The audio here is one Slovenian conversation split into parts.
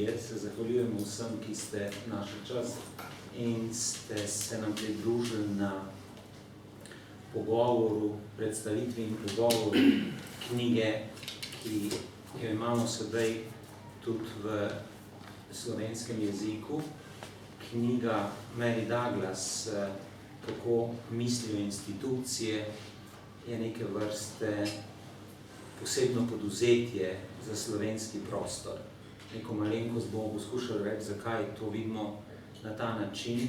študije, se zahvaljujemo vsem, ki ste našli čas in ste se nam pridružili na pogovoru, predstavitvi in pogovoru knjige, ki jo imamo sedaj tudi v slovenskem jeziku. Knjiga Mary Douglas, Kako mislijo institucije, je neke vrste posebno podvzetje za slovenski prostor. Neko malenkost bomo poskušali reči, zakaj to vidimo na ta način.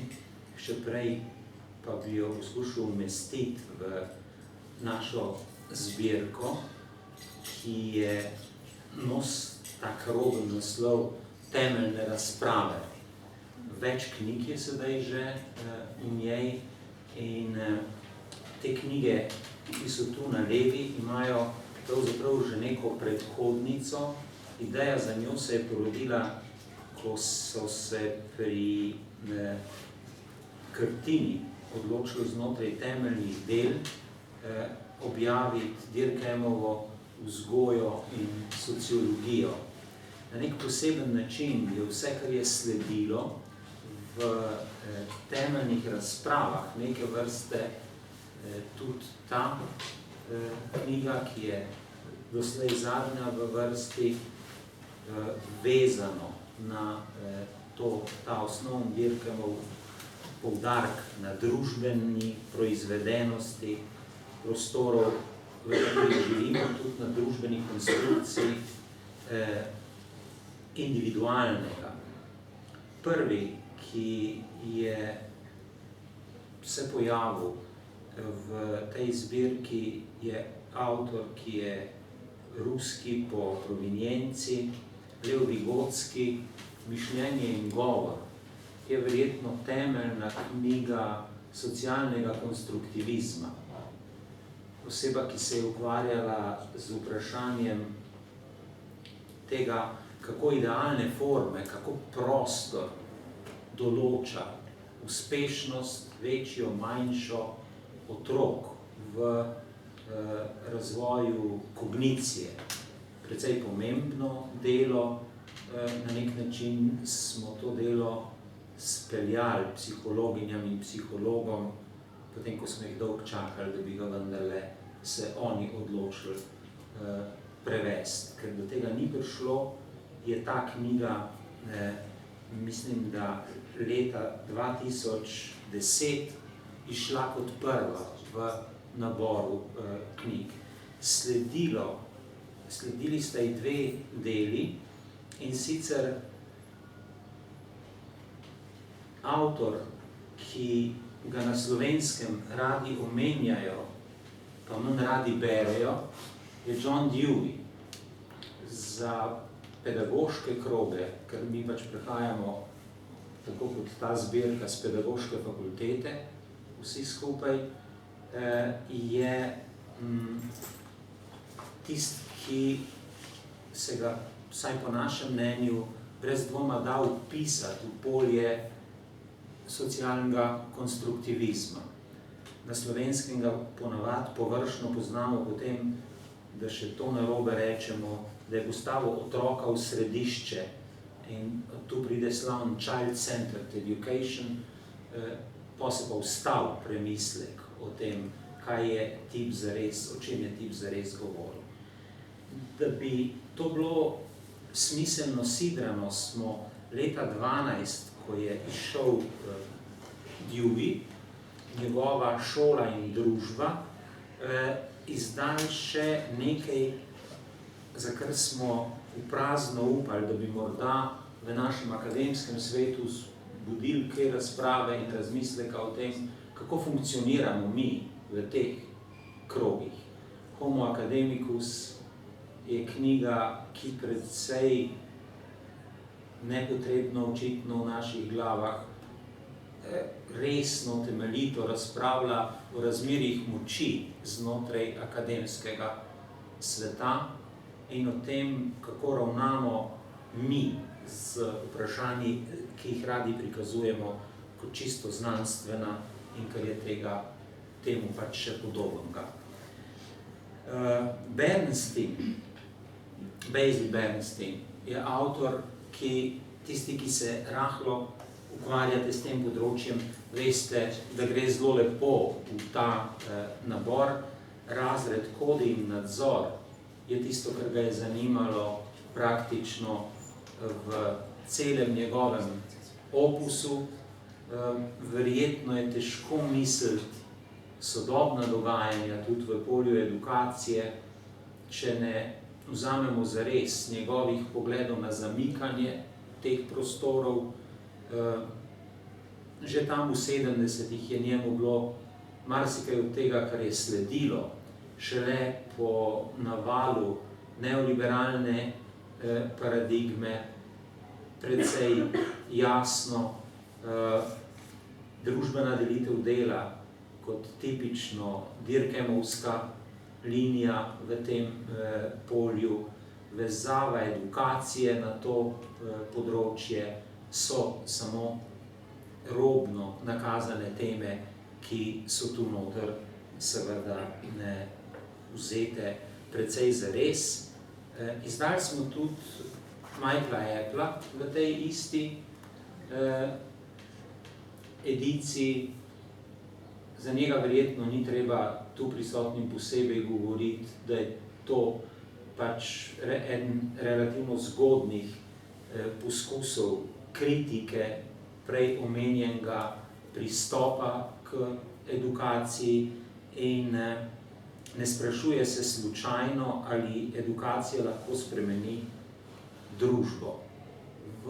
Še prej pa bi jo poskušal umestiti v našo zbirko, ki je tak roben naslov Temeljne razprave. Več knjig je sedaj že v njej in te knjige, ki so tu na levi, imajo pravzaprav že neko predhodnico. Ideja za njo se je porodila, ko so se pri Krtini odločili znotraj temeljnih del objaviti Durkheimovo vzgojo in sociologijo. Na nek poseben način je vse, kar je sledilo v temeljnih razpravah, neke vrste tudi ta knjiga, ki je doslej zadnja v vrsti, vezano na ta osnovni Durkheimov poudarek na družbeni proizvedenosti prostorov, v katerih živimo, tudi na družbeni konstrukciji individualnega. Prvi, ki je se pojavil v tej zbirki, je avtor, ki je ruski po provenienci, Lev Vigotski, Mišljenje in govor. Je verjetno temeljna knjiga socialnega konstruktivizma. Oseba, ki se je ukvarjala z vprašanjem tega, kako idealne forme, kako prostor določa uspešnost, večjo, manjšo otrok v razvoju kognicije. Precej pomembno delo, na nek način smo to delo speljali psihologinjam in psihologom, potem, ko smo jih dolgo čakali, da bi ga vendarle se oni odločili prevesti. Ker do tega ni prišlo, je ta knjiga, mislim, da leta 2010 išla kot prva v naboru knjig. Sledili sta ji dve deli, in sicer avtor, ki ga na slovenskem radi omenjajo, pa manj radi berejo, je John Dewey. Za pedagoške kroge, ker mi pač prihajamo, tako kot ta zbirka, z pedagoške fakultete, vsi skupaj, je tisti, ki se ga, vsaj po našem mnenju, brez dvoma da vpisati v polje socialnega konstruktivizma. Na slovenskem ga ponavadi površno poznamo potem, da še to narobe rečemo, da je postavil otroka v središče in tu pride slavn child-centered education, pa se pa vstal premislek o tem, kaj je tip zares, o čem je tip zares govoril. Da bi to bilo smiselno sidrano, smo leta 2012, ko je izšel Dewey, njegova šola in družba, izdali še nekaj, za kar smo v prazno upali, da bi morda v našem akademskem svetu budili kaj razprave in razmisleka o tem, kako funkcioniramo mi v teh krogih. Homo academicus je knjiga, ki precej nepotrebno očitno v naših glavah resno, temeljito razpravlja o razmerjih moči znotraj akademskega sveta in o tem, kako ravnamo mi z vprašanji, ki jih radi prikazujemo kot čisto znanstvena in kar je temu pač še podobnega. Basil Bernstein je avtor, ki tisti, ki se rahlo ukvarjate s tem področjem, veste, da gre zelo lepo v ta nabor. Razred, kode in nadzor je tisto, kar ga je zanimalo praktično v celem njegovem opusu. Verjetno je težko misliti sodobna dogajanja tudi v polju edukacije, če ne vzamemo zares njegovih pogledov na zamikanje teh prostorov. Že tam v 70-ih je njemu bilo marsikaj od tega, kar je sledilo, šele po navalu neoliberalne paradigme, precej jasno. Družbena delitev dela kot tipično Dirkemovska linija v tem polju, vezava edukacije na to področje so samo robno nakazane teme, ki so tu noter seveda vzete precej zares. Izdali smo tudi Michaela Appla v tej isti ediciji. Za njega verjetno ni treba tu prisotnim posebej govoriti, da je to pač eden relativno zgodnih poskusov kritike prej omenjenega pristopa k edukaciji in ne sprašuje se slučajno, ali edukacija lahko spremeni družbo. V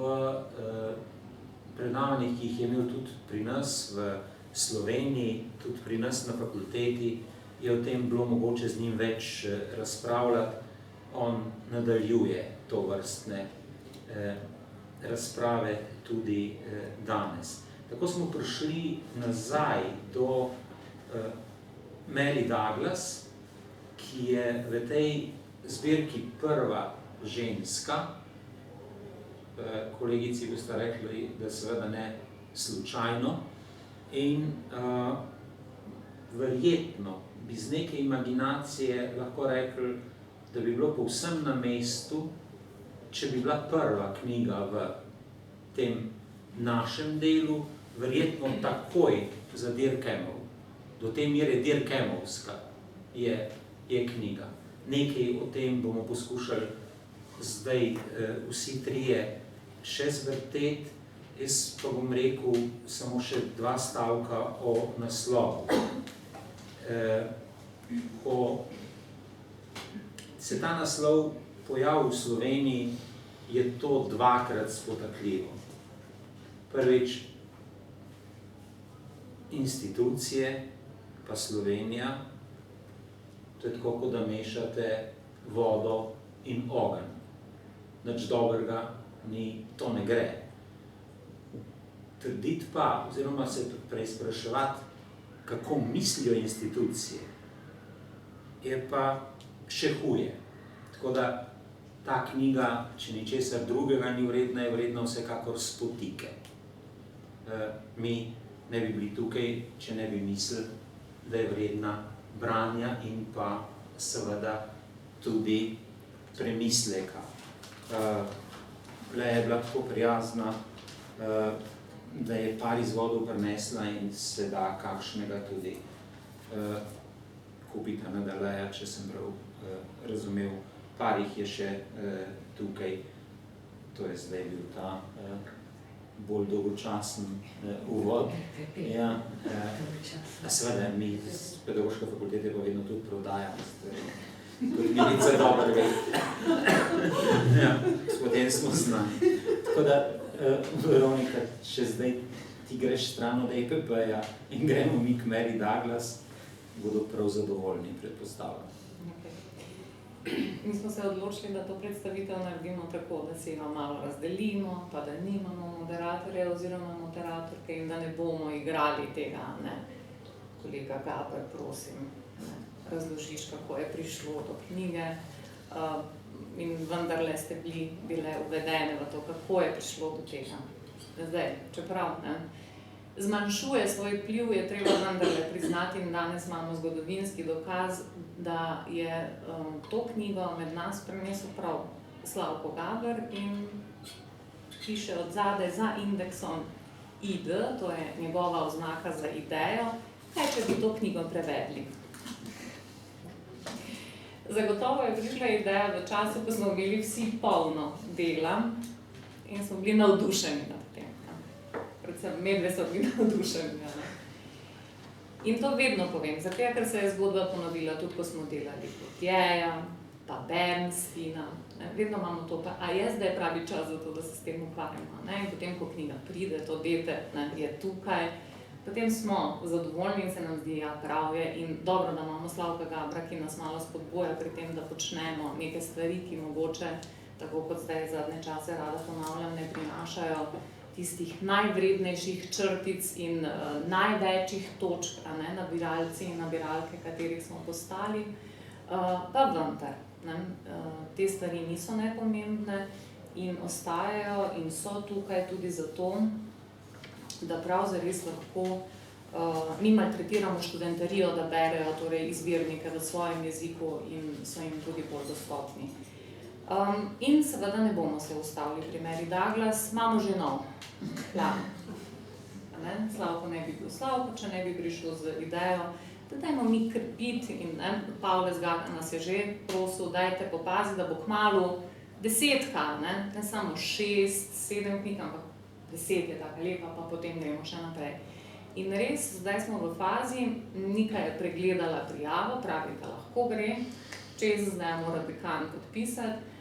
predavanjih, ki jih je imel tudi pri nas v Sloveniji, tudi pri nas na fakulteti, je o tem bilo mogoče z njim več razpravljati. On nadaljuje tovrstne razprave tudi danes. Tako smo prišli nazaj do Mary Douglas, ki je v tej zbirki prva ženska. Kolegici boste rekli, da seveda ne slučajno. In verjetno bi z neke imaginacije lahko rekli, da bi bilo povsem na mestu, če bi bila prva knjiga v tem našem delu, verjetno takoj za Dirkemov. Do te mere Dirkemovska je knjiga. Nekaj o tem bomo poskušali zdaj vsi trije še zvrteti. Jaz pa bom rekel samo še 2 stavka o naslovu. Ko se ta naslov pojavi v Sloveniji, je to 2-krat spotakljivo. Prvič, institucije, pa Slovenija, to je tako, kot da mešate vodo in ogenj. Nič dobrega ni, to ne gre. Trditi pa, oziroma se tudi preizpraševati, kako mislijo institucije, je pa še huje. Tako da ta knjiga, če ničesar drugega ni vredna, je vredna vsekakor spotike. Mi ne bi bili tukaj, če ne bi mislili, da je vredna branja in pa seveda tudi premisleka. Le je bila tako prijazna, da je par izvodov prinesla in se da kakšnega tudi kupiti na Daleja, če sem prav razumel. Par jih je še tukaj, to je zdaj bil ta bolj dolgočasen uvod. Ja, seveda, mi z pedagoške fakultete pa vedno tudi prodajamo. Kot milica dobro ve. Ja, potem smo znani. Tako da, Veronika, če zdaj ti greš stran od EPP-ja in gremo mi k Mary Douglas, bodo prav zadovoljni, predpostavljam. Mi smo se odločili, da to predstavitev naredimo tako, da si jo malo razdelimo, pa da nimamo moderatorja oziroma moderatorke in da ne bomo igrali tega, ne. Kolega Gaber, prosim, ne, razložiš, kako je prišlo do knjige. In vendarle ste bile uvedene v to, kako je prišlo do tega. Zdaj, čeprav, ne, zmanjšuje svoj vpliv, je treba vendarle priznati in danes imamo zgodovinski dokaz, da je to knjigo med nas prinesel prav Slavko Gaber in piše od zadaj za indeksom ID, to je njegova oznaka za idejo, kaj če bi to knjigo prevedli. Zagotovo je prišla ideja v času, ko smo imeli vsi polno dela in smo bili navdušeni nad tem. Predvsem medve so bili navdušeni. In to vedno povem, zato ker se je zgodba ponovila tudi, ko smo delali Gautierja, pa Bernsteina. Vedno imamo to, a je zdaj pravi čas za to, da se s tem ukvarjamo. In potem, ko knjiga pride, to dete je tukaj, potem smo zadovoljni in se nam zdi, ja, prav je in dobro, da imamo Slavka Gabra, ki nas malo spodbuja pri tem, da počnemo neke stvari, ki mogoče, tako kot zdaj zadnje čase rada ponavljam, ne prinašajo tistih najvrednejših črtic in največjih točk, nabiralci in nabiralke, katerih smo postali, pa vendar. Te stvari niso nepomembne in ostajajo in so tukaj tudi zato, da prav zares lahko mi maltretiramo študentarijo, da berejo torej izbirnike v svojem jeziku in so jim tudi bolj dostopni. In seveda ne bomo se ustavili pri Mary Douglas, imamo že nov plan. Slavko ne bi bil Slavko, če ne bi prišel z idejo, da dajmo mi krpiti in Pavle Zgaka nas je že prosil, dajte popaziti, da bo kmalu 10, ne samo 6, 7 knjig, ampak 10 je taka lepa, pa potem gremo še naprej. In res, zdaj smo v fazi, Nika je pregledala prijavo, pravi, da lahko gre, čez zdaj mora dekan podpisati.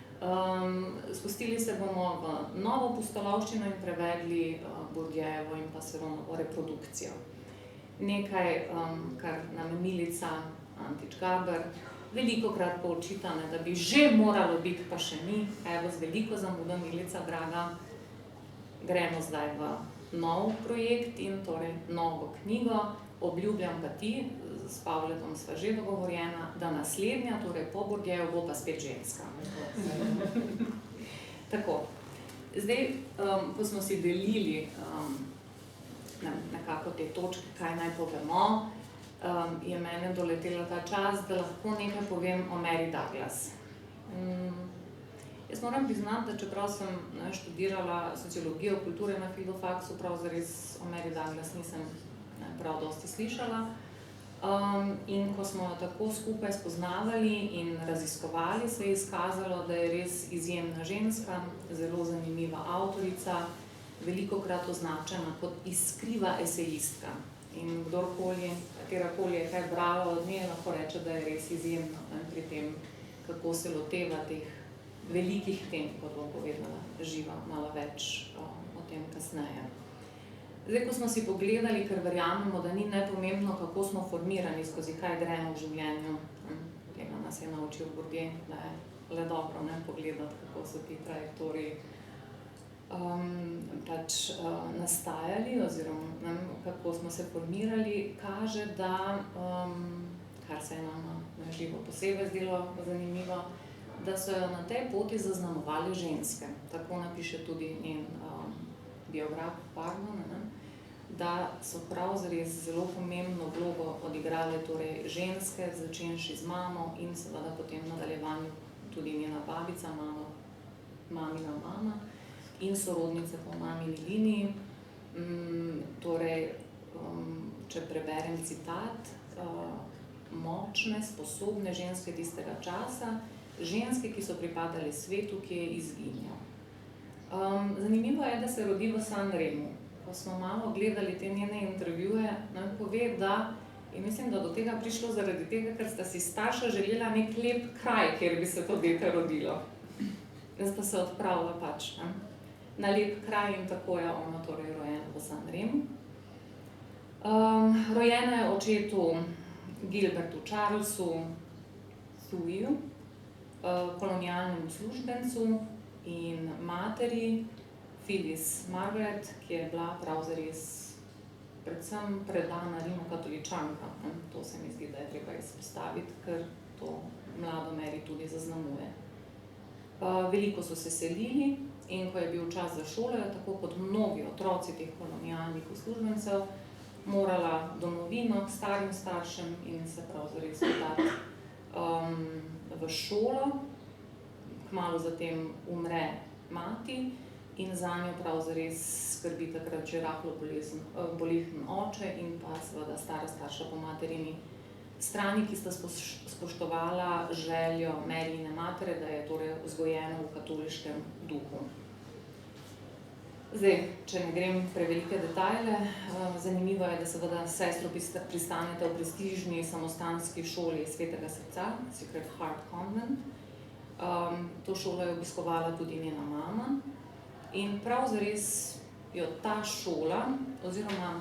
Spustili se bomo v novo pustolovščino in prevedli Bourdieuovo in pa Seronovo reprodukcijo. Nekaj, kar nam je Milica Antič Gaber velikokrat poučita, da bi že moralo biti, pa še ni, evo z veliko zamudo, Milica draga, gremo zdaj v nov projekt in torej novo knjigo. Obljubljam pa ti, s Pavletom sva že dogovorjena, da naslednja, torej po Bourdieuovu, bo pa spet ženska. Tako, zdaj, ko smo si delili nekako te točke, kaj naj povemo, je mene doletela ta čas, da lahko nekaj povem o Mary Douglas. Jaz moram priznati, da čeprav sem študirala sociologijo kulture na Filofaksu, prav zares o Mary Douglas nisem prav dosti slišala. In ko smo tako skupaj spoznavali in raziskovali, se je izkazalo, da je res izjemna ženska, zelo zanimiva avtorica, velikokrat označena kot iskriva esejistka. In kdorkoli, katerakoli je kaj brala od nje, lahko reče, da je res izjemna pri tem, kako se loteva teh velikih tem, kot bom povedala, Živa, malo več o tem kasneje. Zdaj, ko smo si pogledali, ker verjamemo, da ni nepomembno, kako smo formirani, skozi kaj gremo v življenju, tega nas je naučil Bourdieu, da je le dobro pogledati, kako so ti trajektoriji nastajali, oziroma kako smo se formirali, kaže, da, kar se je nama na Živo posebej zdelo zanimivo, da so jo na tej poti zaznamovali ženske. Tako napiše tudi njen biograf, da so prav zares zelo pomembno vlogo odigrale torej ženske, začenši z mamo in seveda potem v nadaljevanju tudi njena babica, mamina mama in sorodnice po mamini liniji. Torej, če preberem citat, močne, sposobne ženske tistega časa, ženske, ki so pripadale svetu, ki je izginjal. Zanimivo je, da se rodi v San Remu. Ko smo malo gledali te njene intervjuje, nam pove, da je mislim, da do tega prišlo zaradi tega, ker sta si starša želela nek lep kraj, kjer bi se to dete rodilo. In sta se odpravila pač na lep kraj in tako je ona torej rojena v San Remu. Rojena je očetu Gilbertu Charlesu Thuiju, kolonialnemu uslužbencu, in materi Phyllis Margaret, ki je bila prav zares predvsem predana rimokatoličanka. To se mi zdi, da je treba izpostaviti, ker to mlado Mary tudi zaznamuje. Veliko so se selili in ko je bil čas za šolo, je tako kot mnogi otroci teh kolonialnih uslužbencev morala domovino k starim staršem in se prav zares podati v šolo. Kmalu zatem umre mati in zanjo prav zares skrbi takrat že rahlo bolezen oče in pa seveda stara starša po materini strani, ki sta spoštovala željo Maryine matere, da je torej vzgojena v katoliškem duhu. Zdaj, če ne grem prevelike detajle, zanimivo je, da seveda sestro pristanete v prestižni samostanski šoli Svetega srca, Sacred Heart Convent. To šolo je obiskovala tudi njena mama in prav zares jo ta šola, oziroma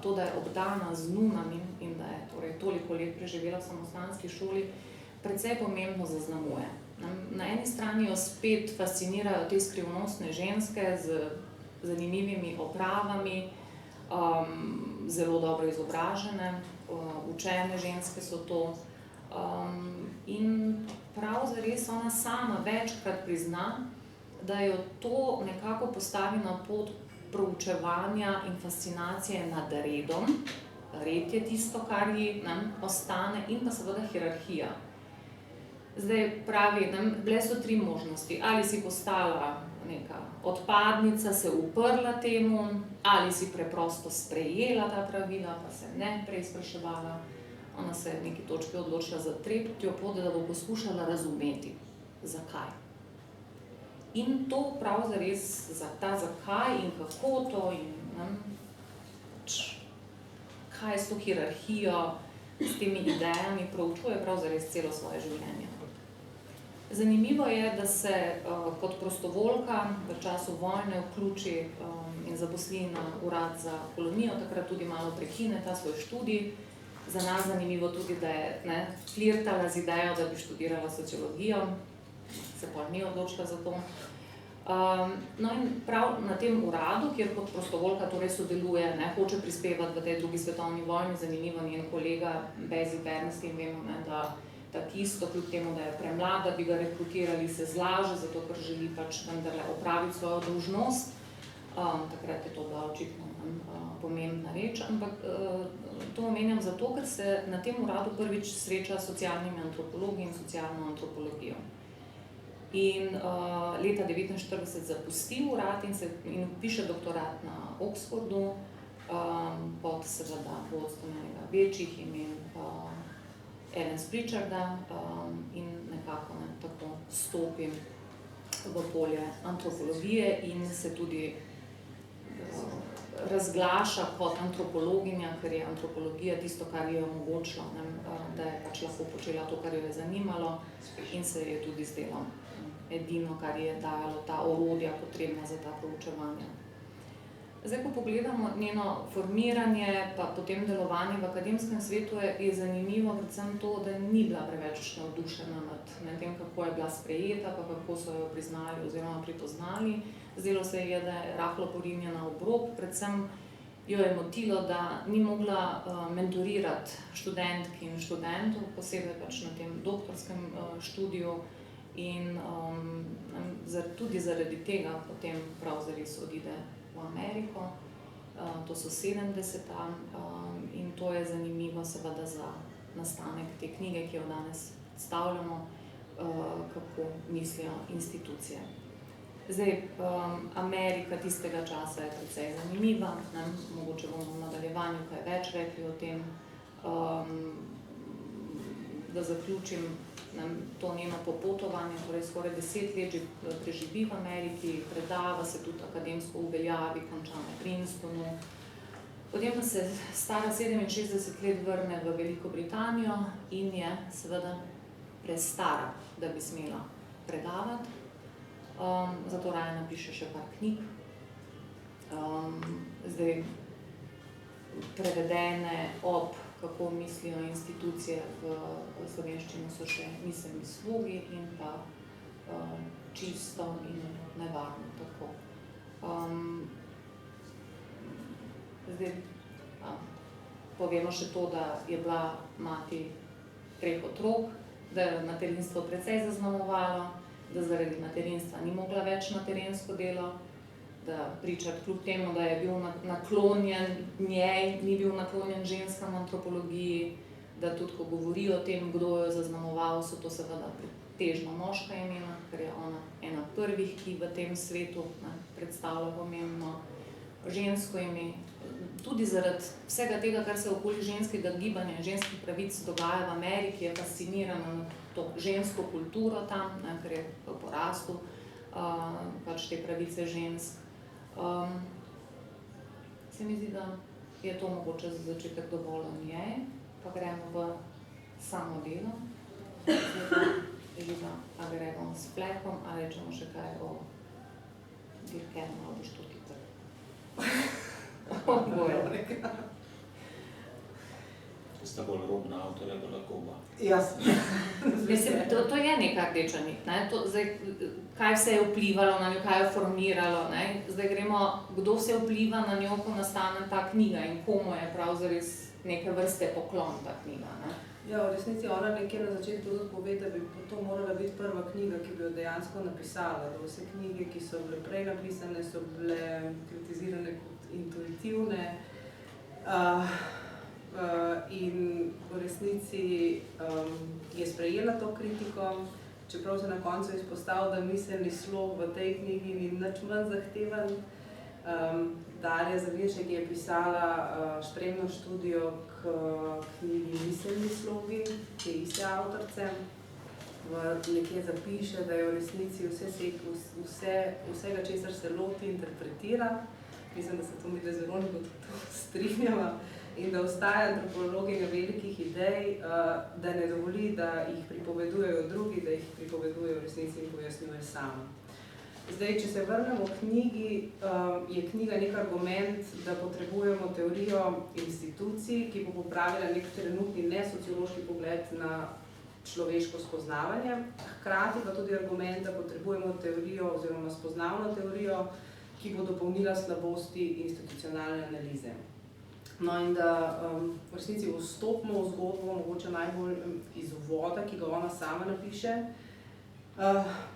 to, da je obdana z nunami in da je torej toliko let preživela v samostanski šoli, precej pomembno zaznamuje. Na eni strani jo spet fascinirajo te skrivnostne ženske z zanimivimi opravami, zelo dobro izobražene, učene ženske so to. In prav zares ona sama večkrat prizna, da jo to nekako postavi na pot proučevanja in fascinacije nad redom. Red je tisto, kar ji ostane, in pa seveda hierarhija. Zdaj pravi, bile so 3 možnosti. Ali si postala neka odpadnica, se uprla temu, ali si preprosto sprejela ta pravila, pa se ne preizpraševala. Ona se je v neki točki odločila za tretjo pot, da bo poskušala razumeti, zakaj. In to prav zares, ta zakaj in kako to in kaj s to hierarhijo, s temi idejami proučuje prav zares celo svoje življenje. Zanimivo je, da se kot prostovoljka v času vojne vključi in zaposli na urad za kolonijo, takrat tudi malo prekine ta svoj študij. Za nas zanimivo tudi, da je flirtala z idejo, da bi študirala sociologijo, se pa ni odločila za to. No in prav na tem uradu, kjer kot prostovoljka torej sodeluje, hoče prispevati v tej drugi svetovni vojni, zanimivo njen kolega Bezi Bernstein, vemo, da takisto, kljub temu, da je premlada, bi ga rekrutirali, se zlaže, zato ker želi pač vendarle opraviti svojo dolžnost. Takrat je to bila očitno pomembna reč, ampak to omenjam zato, ker se na tem uradu prvič sreča s socialnimi antropologi in socialno antropologijo. In leta 1949 zapusti urad in piše doktorat na Oxfordu pod seveda vodstvom enega večjih imen Evans Pritcharda in nekako tako stopi v polje antropologije in se tudi razglaša kot antropologinja, ker je antropologija tisto, kar jo je omogočilo, da je pač lahko počela to, kar jo je zanimalo in se je tudi zdelo edino, kar je dajalo ta orodja potrebna za ta proučevanja. Zdaj, ko pogledamo njeno formiranje, pa potem delovanje v akademskem svetu, je zanimivo predvsem to, da ni bila preveč navdušena nad tem, kako je bila sprejeta, pa kako so jo priznali oziroma pripoznali. Zdelo se je, da je rahlo porinjena v rob, predvsem jo je motilo, da ni mogla mentorirati študentk in študentov, posebej pač na tem doktorskem študiju in tudi zaradi tega potem prav zares odide v Ameriko, to so 70-ta in to je zanimivo seveda za nastanek te knjige, ki jo danes predstavljamo, kako mislijo institucije. Zdaj, Amerika tistega časa je precej zanimiva, mogoče bomo v nadaljevanju kaj več rekli o tem, da zaključim to njeno popotovanje, torej skoraj 10 let že preživi v Ameriki, predava se tudi akademsko uveljavi, konča na Princetonu. Potem pa se stara 67 let vrne v Veliko Britanijo in je seveda prestara, da bi smela predavati. Zato raje napiše še par knjig. Zdaj, prevedene ob kako mislijo institucije v slovenščini so še Miselni slogi in pa Čisto in nevarno tako. Zdaj, povemo še to, da je bila mati 3 otrok, da je materinstvo precej zaznamovalo, da zaradi materinstva ni mogla več na terensko delo, da Pritchard kljub temu, da je bil naklonjen njej, ni bil naklonjen ženskam antropologiji, da tudi, ko govorijo o tem, kdo jo je zaznamoval, so to seveda pretežno moška imena, ker je ona ena prvih, ki v tem svetu predstavlja pomembno žensko ime. Tudi zaradi vsega tega, kar se okoli ženskega gibanja in ženskih pravic dogaja v Ameriki, je fascinirana na to žensko kulturo tam, ker je v porastu pač te pravice žensk. Se mi zdi, da je to mogoče za začetek dovolj o njej, pa gremo v samo delo. Živa, a gremo s Fleckom, a rečemo še kaj o Dirkemu, ali boš tukaj tako? Oboje. Sta bolj robna avtorja, pa lahko oba. Jasno. Mislim, to je neka rdeča nit, ne? Zdaj, kaj vse je vplivalo na njo, kaj je formiralo, ne? Zdaj gremo, kdo vse vpliva na njo, ko nastane ta knjiga in komu je prav zares neke vrste poklon ta knjiga, ne? Ja, v resnici ona nekje na začetku tudi pove, da bi to morala biti prva knjiga, ki bi jo dejansko napisala. Da vse knjige, ki so bile prej napisane, so bile kritizirane kot intuitivne. In v resnici je sprejela to kritiko, čeprav se na koncu izpostavil, da miselni slog v tej knjigi ni nič manj zahteven. Darja Zaviršek je pisala spremno študijo k knjigi Miselni slogi, te iste avtorice. Nekje zapiše, da je v resnici vsega, česar se loti, interpretira. Mislim, da se to mi zelo strinjava. In da ostaja antropologinja velikih idej, da ne dovoli, da jih pripovedujejo drugi, da jih pripovedujejo v resnici in pojasnjuje sama. Zdaj, če se vrnemo v knjigi, je knjiga nek argument, da potrebujemo teorijo institucij, ki bo popravila nek trenutni nesociološki pogled na človeško spoznavanje. Hkrati pa tudi argument, da potrebujemo teorijo oziroma spoznavno teorijo, ki bo dopolnila slabosti institucionalne analize. No in da v resnici vstopimo v zgodbo, mogoče najbolj iz uvoda, ki ga ona sama napiše,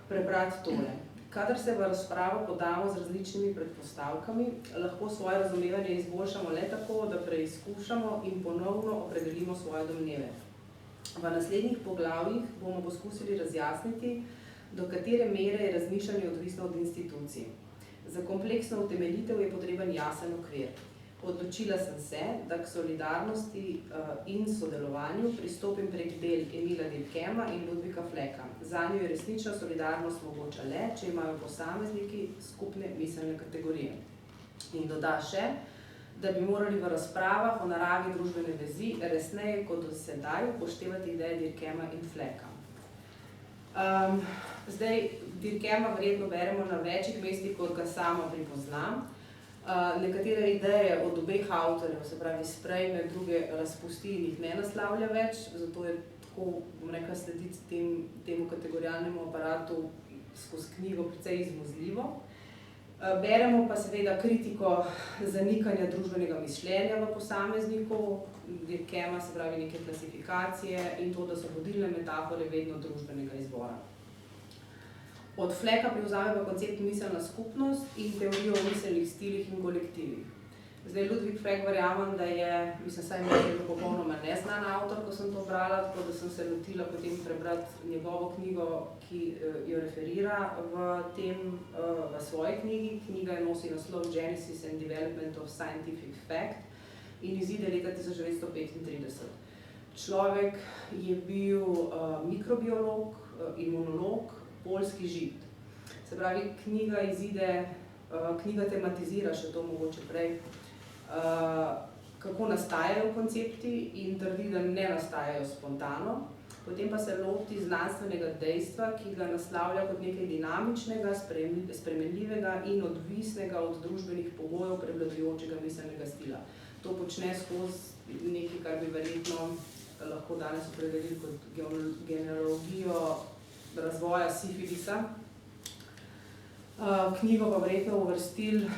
prebrati tole. Kadar se v razpravo podamo z različnimi predpostavkami, lahko svoje razumevanje izboljšamo le tako, da preizkušamo in ponovno opredelimo svoje domneve. V naslednjih poglavjih bomo poskusili razjasniti, do katere mere je razmišljanje odvisno od institucij. Za kompleksno utemeljitev je potreben jasen okvir. Odločila sem se, da k solidarnosti in sodelovanju pristopim prek del Emila Durkheima in Ludwika Flecka. Zanjo je resnična solidarnost mogoča le, če imajo posamezniki skupne miselne kategorije. In doda še, da bi morali v razpravah o naravi družbene vezi resneje kot do sedaj upoštevati ideje Durkheima in Flecka. Zdaj, Durkheima verjetno beremo na večjih mestih, kot ga sama pripoznam. Nekatere ideje od obeh avtorjev, se pravi sprejme, druge razpusti in jih ne naslavlja več, zato je tako, bom rekla, slediti temu kategorijalnemu aparatu skozi knjigo precej izmuzljivo. Beremo pa seveda kritiko zanikanja družbenega mišljenja v posamezniku, Durkheima, se pravi neke klasifikacije in to, da so vodilne metafore vedno družbenega izvora. Od Flecka privzame pa koncept miselna skupnost in teorijo o miselnih stilih in kolektivih. Zdaj, Ludwig Fleck verjamem, da je, saj mi je popolnoma neznan avtor, ko sem to brala, tako da sem se lotila potem prebrati njegovo knjigo, ki jo referira v svoji knjigi. Knjiga nosi naslov Genesis and Development of Scientific Fact in izide leta 1935. Človek je bil mikrobiolog, imunolog, poljski Žid. Se pravi, knjiga tematizira še to mogoče prej, kako nastajajo koncepti in trdi, da ne nastajajo spontano. Potem pa se loti znanstvenega dejstva, ki ga naslavlja kot nekaj dinamičnega, spremenljivega in odvisnega od družbenih pogojev prevladujočega miselnega stila. To počne skozi nekaj, kar bi verjetno lahko danes opredelili kot genealogijo razvoja sifilisa. Knjigo pa verjetno uvrstili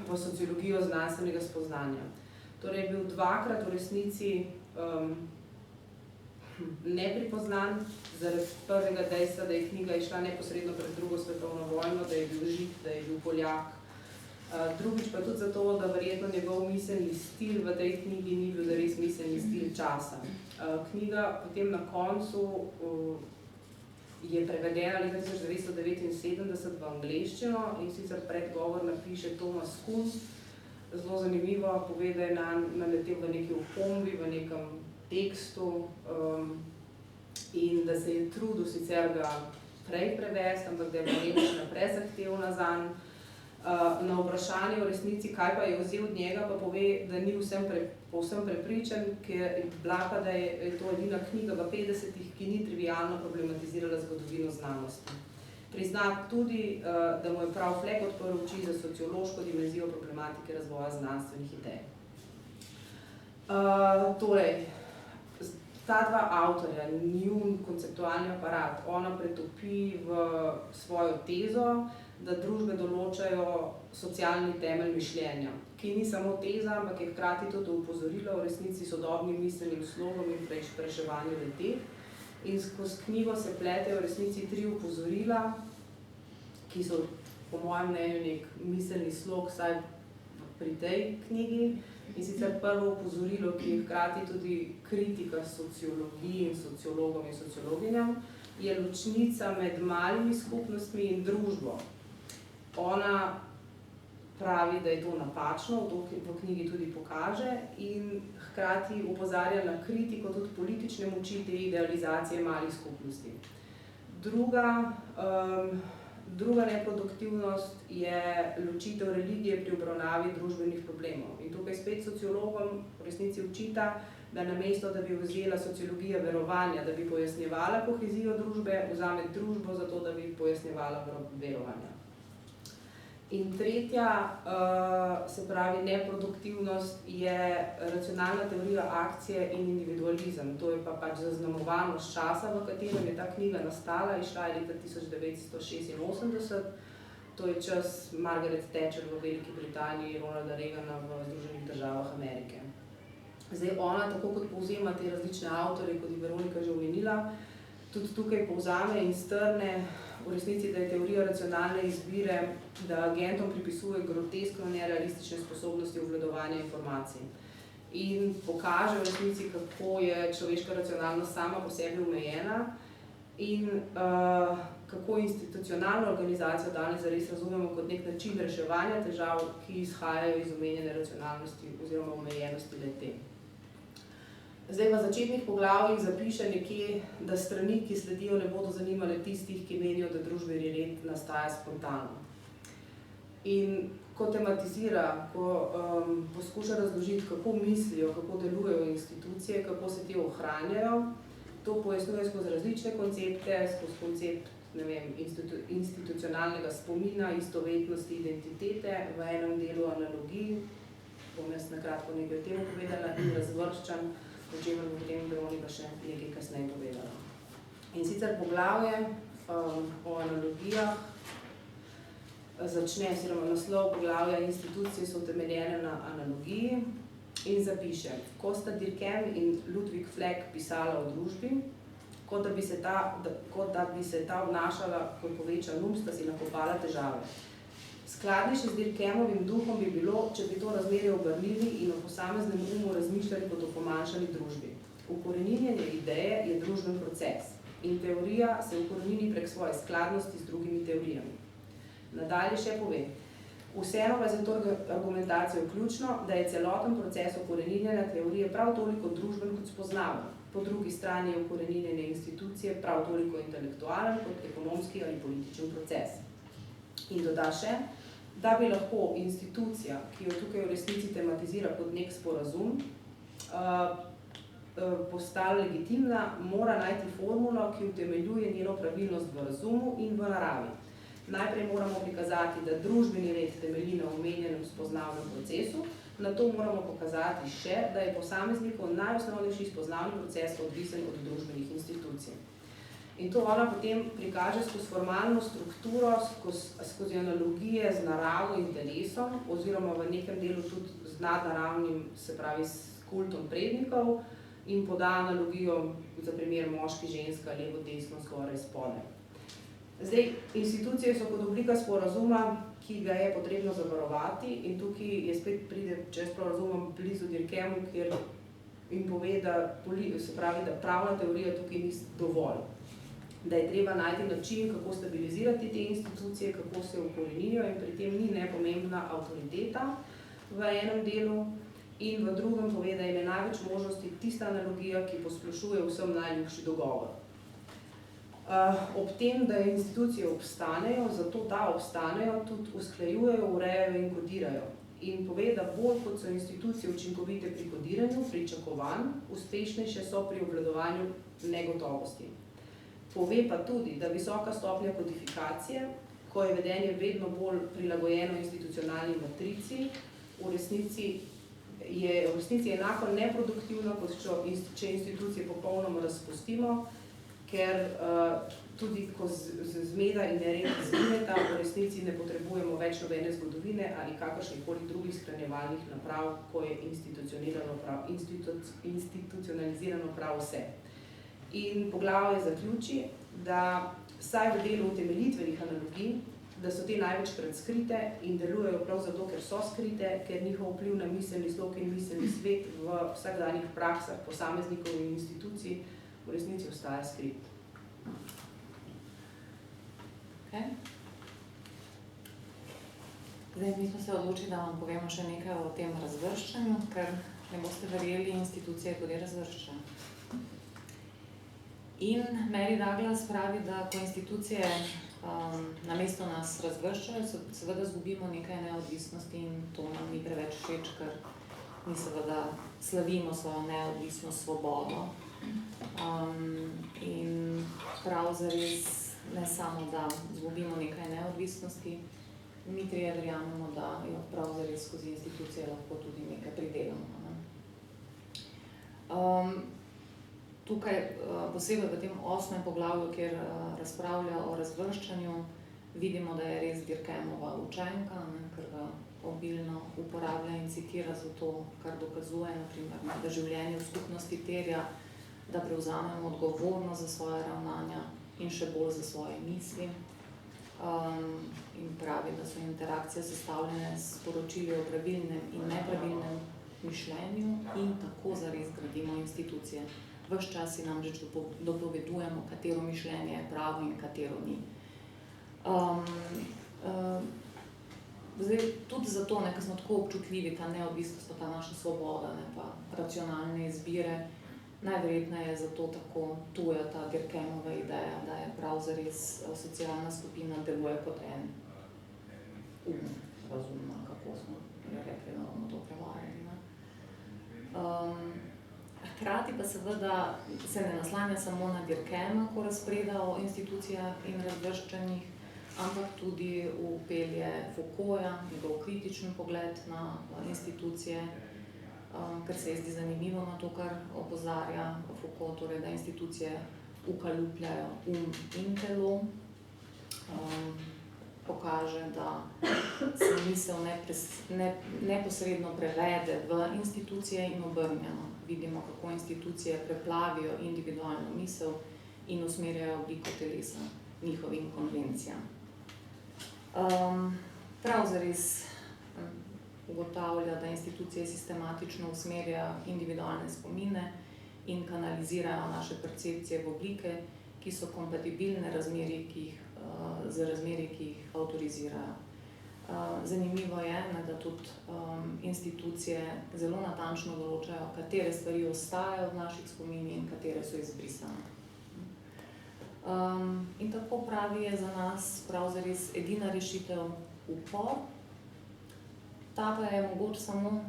v sociologijo znanstvenega spoznanja. Torej je bil dvakrat v resnici nepripoznan zaradi prvega dejstva, da je knjiga išla neposredno pred drugo svetovno vojno, da je bil Žid, da je bil Poljak, Drugič pa tudi zato, da verjetno njegov miselni stil v tej knjigi ni bil res miselni stil časa. Knjiga potem na koncu je prevedena leta 1979 v angleščino in sicer predgovor napiše Thomas Kuhn. Zelo zanimivo pove, da je naletel v neki opombi, v nekem tekstu in da se je trudil sicer ga prej prevesti, ampak da je bila nemščina prezahtevna zanj. Na vprašanje v resnici, kaj pa je vzel od njega, pa pove, da ni povsem prepričan, ker pa da je to edina knjiga v 50-ih, ki ni trivialno problematizirala zgodovino znanosti. Prizna tudi, da mu je prav Fleck odprl oči za sociološko dimenzijo problematike razvoja znanstvenih idej. Torej, ta dva avtorja, njun konceptualni aparat, ona pretopi v svojo tezo, da družbe določajo socialni temelj mišljenja, ki ni samo teza, ampak je hkrati tudi opozorilo v resnici sodobnim miselnim slogom in preševanju le-teh. In skozi knjigo se pletejo v resnici 3 opozorila, ki so po mojem mnenju nek miselni slog, vsaj pri tej knjigi. In sicer prvo opozorilo, ki je hkrati tudi kritika sociologiji in sociologom in sociologinjam, je ločnica med malimi skupnostmi in družbo. Ona pravi, da je to napačno, to v knjigi tudi pokaže in hkrati opozarja na kritiko tudi politične moči te idealizacije malih skupnosti. Druga neproduktivnost je ločitev religije pri obravnavi družbenih problemov. In tukaj spet sociologom v resnici očita, da namesto, da bi vzela sociologija verovanja, da bi pojasnjevala kohezijo družbe, vzame družbo zato, da bi pojasnjevala verovanja. In tretja, se pravi neproduktivnost, je racionalna teorija akcije in individualizem. To je pa pač zaznamovanost časa, v katerem je ta knjiga nastala, izšla je leta 1986. To je čas Margaret Thatcher v Veliki Britaniji, Ronalda Reagana v Združenih državah Amerike. Zdaj ona, tako kot povzema te različne avtorje, kot je Veronika že omenila, tudi tukaj povzame in strne v resnici, da je teorija racionalne izbire, da agentom pripisuje groteskno nerealistične sposobnosti obvladovanja informacij. In pokaže v resnici, kako je človeška racionalnost sama po sebi omejena in kako institucionalno organizacijo danes zares razumemo kot nek način reševanja težav, ki izhajajo iz omenjene racionalnosti oziroma omejenosti le-te. Zdaj v začetnih poglavjih zapiše nekje, da strani, ki sledijo, ne bodo zanimale tistih, ki menijo, da družbeni red nastaja spontano. In ko tematizira, ko poskuša razložiti, kako mislijo, kako delujejo institucije, kako se te ohranjajo, to pojasnjuje skozi različne koncepte, skozi koncept institucionalnega spomina, istovetnosti, identitete, v enem delu analogij, bom jaz nakratko nekaj o tem povedala, in razvrščan, o čemer bo potem Veronika še nekaj kasneje povedala. In sicer poglavje o analogijah začne, oziroma naslov poglavja institucije so utemeljene na analogiji in zapiše: ko sta Durkheim in Ludwig Fleck pisala o družbi, kot da bi se ta obnašala kot povečan sta si nakopala težave. Skladnejše z Durkheimovim duhom bi bilo, če bi to razmerje obrnili in o posameznem umu razmišljali kot o pomanjšani družbi. Ukoreninjenje ideje je družben proces in teorija se ukorenini prek svoje skladnosti z drugimi teorijami. Nadalje še pove: vseeno pa je za to argumentacijo ključno, da je celoten proces ukoreninjanja teorije prav toliko družben kot spoznaven. Po drugi strani je ukoreninjenje institucije prav toliko intelektualen kot ekonomski ali političen proces. In doda še, da bi lahko institucija, ki jo tukaj v resnici tematizira kot nek sporazum, postala legitimna, mora najti formulo, ki utemeljuje njeno pravilnost v razumu in v naravi. Najprej moramo prikazati, da družbeni red temelji na omenjenem spoznavnem procesu, nato moramo pokazati še, da je posameznikov najosnovnejši spoznavni proces odvisen od družbenih institucij. In to ona potem prikaže skozi formalno strukturo, skozi analogije z naravo in telesom, oziroma v nekem delu tudi z nadnaravnim, se pravi s kultom prednikov, in poda analogijo za primer moški, ženska, levo, desno, zgoraj, spodaj. Zdaj, institucije so kot oblika sporazuma ki ga je potrebno zavarovati in tukaj je spet pride, če jaz prav razumem, blizu Durkheim, kjer in pove, da, se pravi, da pravna teorija tukaj ni dovolj. Da je treba najti način, kako stabilizirati te institucije, kako se ukoreninijo in pri tem ni nepomembna avtoriteta v enem delu in v drugem pove, da je največ možnosti tista analogija, ki posplošuje vsem najljubši dogovor. Ob tem, da institucije obstanejo, zato da obstanejo, tudi usklajujejo, urejajo in kodirajo. In pove, da bolj kot so institucije učinkovite pri kodiranju, pričakovanj, uspešnejše so pri obvladovanju negotovosti. Pove pa tudi, da visoka stopnja kodifikacije, ko je vedenje vedno bolj prilagojeno institucionalni matrici, v resnici je enako neproduktivno, kot če institucije popolnoma razpustimo, ker tudi ko zmeda in nered izgineta, v resnici ne potrebujemo več nobene zgodovine ali kakršnihkoli drugih shranjevalnih naprav, ko je institucionalizirano prav vse. In poglavje zaključi, da vsaj v delu utemeljitvenih analogij, da so te največkrat skrite in delujejo prav zato, ker so skrite, ker njihov vpliv na miselni slog in miselni svet v vsakdanjih praksah posameznikov in institucij v resnici ostaja skrit. Okay. Zdaj, mi smo se odločili, da vam povemo še nekaj o tem razvrščanju, ker ne boste verjeli, institucije tudi razvrščajo. In Mary Douglas pravi, da ko institucije namesto nas razvrščajo, seveda zgubimo nekaj neodvisnosti in to nam ni preveč všeč, ker mi seveda slavimo svojo neodvisnost, svobodo. In prav zares ne samo, da zgubimo nekaj neodvisnosti, mi trije verjamemo, da jo prav zares skozi institucije lahko tudi nekaj pridelamo. Tukaj, posebej v tem 8. poglavju, kjer razpravlja o razvrščanju, vidimo, da je res Durkheimova učenka, ker ga obilno uporablja in citira za to, kar dokazuje, naprimer, da življenje v skupnosti terja, da prevzamemo odgovornost za svoje ravnanja in še bolj za svoje misli. In pravi, da so interakcije sestavljene s poročili o pravilnem in nepravilnem mišljenju in tako zares gradimo institucije. Ves čas si namreč dopovedujemo, katero mišljenje je pravo in katero ni. Zdaj, tudi zato, ker smo tako občutljivi, ta neodvisnost, ta naša svoboda, pa racionalne izbire, najverjetneje je zato tako tuja ta Durkheimova ideja, da je prav zares socialna skupina deluje kot en razum, kako smo rekli, da bomo to prevarjali. Hkrati pa seveda se ne naslanja samo na Durkheima, ko razpreda o institucijah in razvrščanjih, ampak tudi vpelje Foucaulta, njegov kritičen pogled na institucije, ker se je zdi zanimivo na to, kar opozarja Foucault, torej da institucije ukalupljajo in telo, pokaže, da se misel neposredno prevede v institucije in obrnjeno. Vidimo, kako institucije preplavijo individualno misel in usmerjajo obliko telesa njihovim konvencijam. Prav zares ugotavlja, da institucije sistematično usmerjajo individualne spomine in kanalizirajo naše percepcije v oblike, ki so kompatibilne z razmerji, ki jih avtorizirajo. Zanimivo je, da tudi institucije zelo natančno določajo, katere stvari ostajajo v naših spominih in katere so izbrisane. In tako pravi je za nas prav zares edina rešitev upor. Ta pa je mogoč samo,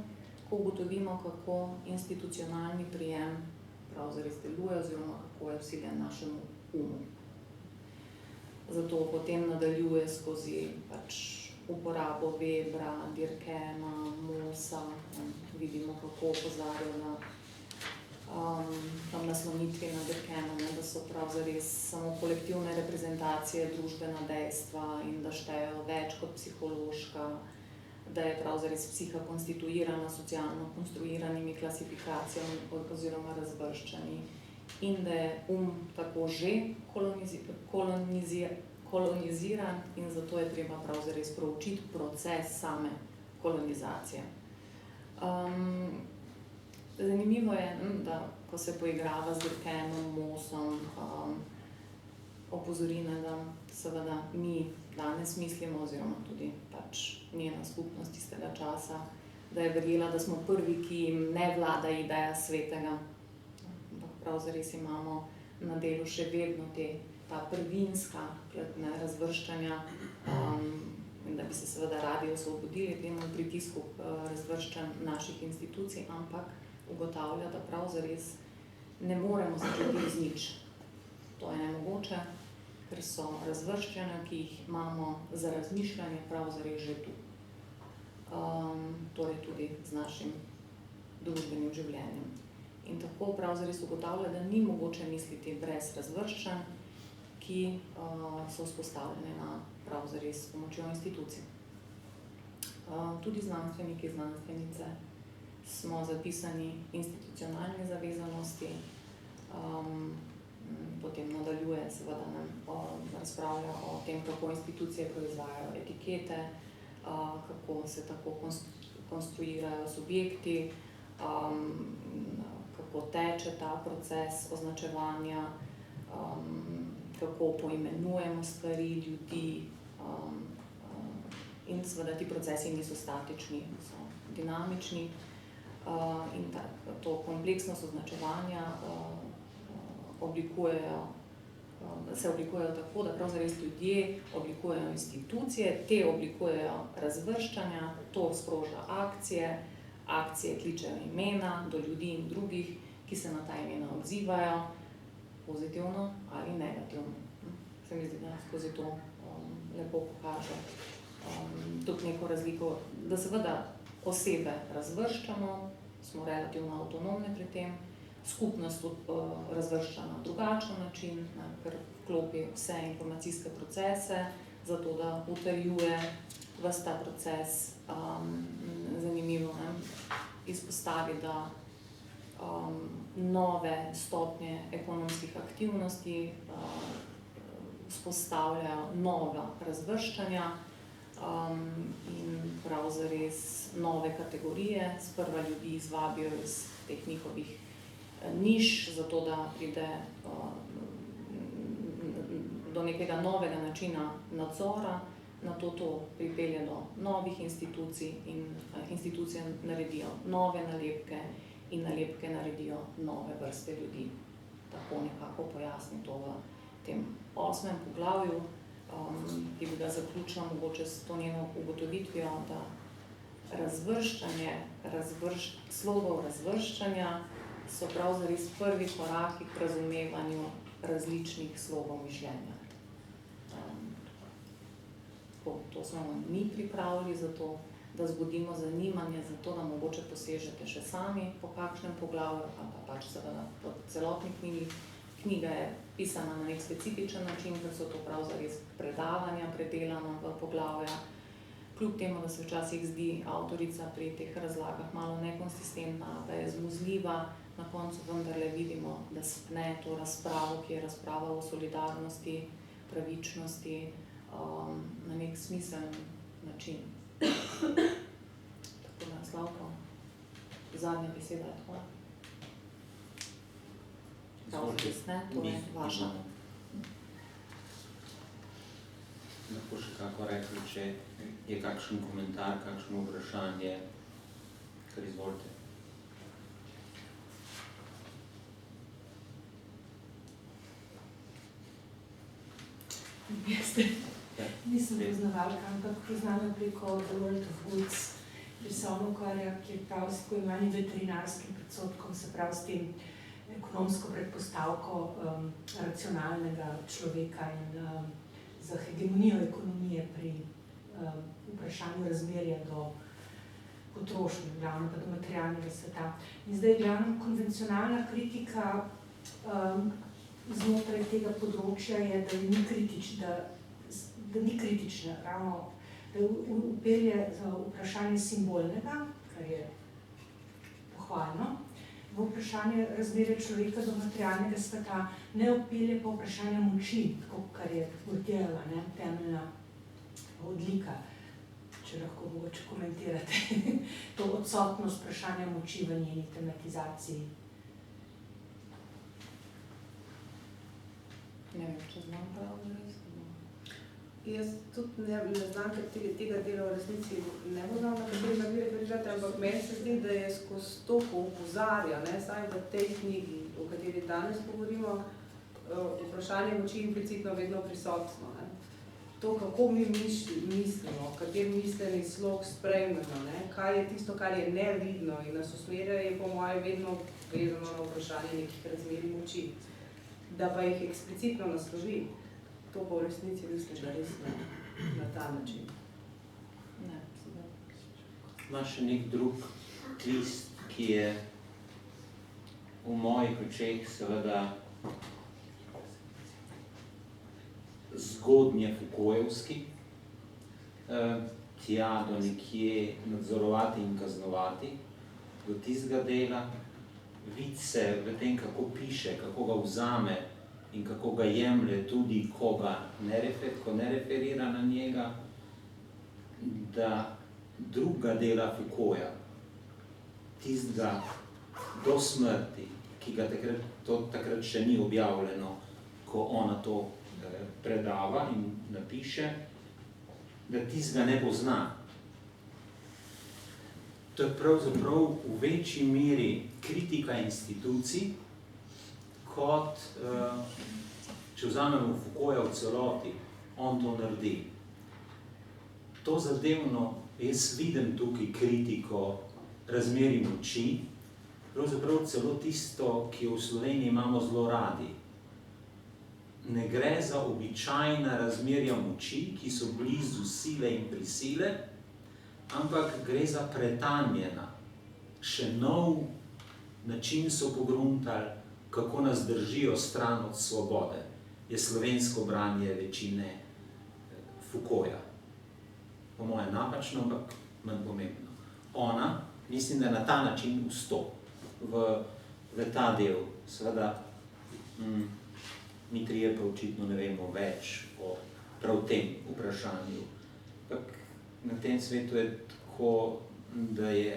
ko ugotovimo, kako institucionalni prijem prav zares deluje oziroma kako je vsiljen našemu umu. Zato potem nadaljuje skozi uporabo Webra, Durkheima, Mosa, vidimo, kako opozarjajo na naslonitvi na Durkheima, da so prav zares samo kolektivne reprezentacije družbena dejstva in da štejejo več kot psihološka, da je prav zares psiha konstituirana socialno konstruiranimi klasifikacijami oziroma razvrščanji in da je tako že koloniziran in zato je treba prav zares proučiti proces same kolonizacije. Zanimivo je, da ko se poigrava z Durkheimom, Mossom, opozori, da seveda mi danes mislimo, oziroma tudi pač njena skupnost tistega časa, da je verjela, da smo prvi, ki jim ne vlada ideja svetega. Ampak prav zares imamo na delu še vedno ta prvinska razvrščanja, in da bi se seveda radi osvobodili temu pritisku razvrščanj naših institucij, ampak ugotavlja, da prav zares ne moremo začeti z nič. To je nemogoče, ker so razvrščanja, ki jih imamo za razmišljanje, prav zares že tu. Torej tudi z našim družbenim življenjem. In tako prav zares ugotavlja, da ni mogoče misliti brez razvrščanj, ki so vzpostavljene na prav zares s pomočjo institucij. Tudi znanstveniki, znanstvenice smo zapisani institucionalni zavezanosti, potem nadaljuje seveda razpravlja o tem, kako institucije proizvajajo etikete, kako se tako konstruirajo subjekti, kako teče ta proces označevanja, kako poimenujemo stvari, ljudi, in seveda ti procesi niso statični, so dinamični, in to kompleksnost označevanja se oblikujejo tako, da prav zares ljudje oblikujejo institucije, te oblikujejo razvrščanja, to sproža akcije kličejo imena do ljudi in drugih, ki se na ta imena odzivajo, pozitivno ali negativno. Se mi zdi, da skozi to lepo pokaže tudi neko razliko, da seveda osebe razvrščamo, smo relativno avtonomne pri tem, skupnost razvršča na drugačen način, ker vklopi vse informacijske procese, zato da utrjuje ves ta proces. Zanimivo izpostavi, da nove stopnje ekonomskih aktivnosti vzpostavljajo nova razvrščanja in prav zares nove kategorije. Sprva ljudi izvabijo iz teh njihovih niš, zato da pride do nekega novega načina nadzora, nato to pripelje do novih institucij in institucije naredijo nove nalepke in nalepke naredijo nove vrste ljudi. Tako nekako pojasni to v tem 8. poglavju, ki bi ga zaključila mogoče s to njeno ugotovitvijo, da razvrščanje, slogov razvrščanja so prav zares prvi koraki k razumevanju različnih slogov mišljenja. To smo mi pripravili zato, da zbudimo zanimanje za to, da mogoče posežete še sami po kakšnem poglavju, ali pa pač seveda po celotni knjigi. Knjiga je pisana na nek specifičen način, ker so to prav zares predavanja predelana v poglavja. Kljub temu, da se včasih zdi avtorica pri teh razlagah malo nekonsistentna, da je zmuzljiva, na koncu vendarle vidimo, da spne to razpravo, ki je razprava o solidarnosti, pravičnosti, na nek smiseln način. Tako da, Slavko, zadnja beseda je tvoja. To je vaša. Lahko še kako rekli, če je kakšen komentar, kakšno vprašanje, kar izvolite. Nisem poznavalka, ampak poznala preko The World of Woods, risovnokarja, ki je prav s tako imenovanim veterinarskim predsodkom, se pravi s tem ekonomsko predpostavko racionalnega človeka in za hegemonijo ekonomije pri vprašanju razmerja do potrošnje, glavno pa do materialnega sveta. In zdaj glavno konvencionalna kritika znotraj tega področja je, da ni kritična, ravno, da upelje za vprašanje simbolnega, kar je pohvalno, v vprašanje razmerja človeka do materialnega sveta ne opelje pa vprašanja moči, tako kar je Bourdieuova, temeljna odlika, če lahko mogoče komentirate to odsotnost vprašanja moči v njeni tematizaciji. Ne vem, če znam prav, da res. Jaz tudi ne znam, ker tega dela v resnici ne poznam, na katerega bi referirati, ampak meni se zdi, da je skozi to, ko opozarja, saj v tej knjigi, o kateri danes govorimo, vprašanje moči implicitno vedno prisotno. To, kako mi mislimo, kater misleni slog sprejmemo, kaj je tisto, kar je nevidno in nas usmerja, je po moje vedno vezano na vprašanje nekih razmerij moči. Da pa jih eksplicitno naslovi, to pa v resnici mislim, da res na ta način. Ne, ima še nek drug twist, ki je v mojih očeh seveda zgodnje Foucaultovski, tja do nekje nadzorovati in kaznovati, do tistega dela, vidi se v tem, kako piše, kako ga vzame in kako ga jemlje tudi, ko ne referira na njega, da druga dela Foucaulta, tistega do smrti, ki ga takrat še ni objavljeno, ko ona to predava in napiše, da tistega ne pozna. To je pravzaprav v večji meri kritika institucij, kot, če vzamemo Foucaulta v celoti, on to naredi. To zadevno, jaz vidim tukaj kritiko razmerij moči, pravzaprav celo tisto, ki jo v Sloveniji imamo zelo radi. Ne gre za običajna razmerja moči, ki so blizu sile in prisile, ampak gre za pretanjena. Še nov način so pogruntali, kako nas držijo stran od svobode, je slovensko branje večine Foucaulta. Po moje napačno, ampak manj pomembno. Ona, mislim, da na ta način vstop v ta del. Seveda, mi trije pa očitno ne vemo več o prav tem vprašanju. Ampak na tem svetu je tako, da je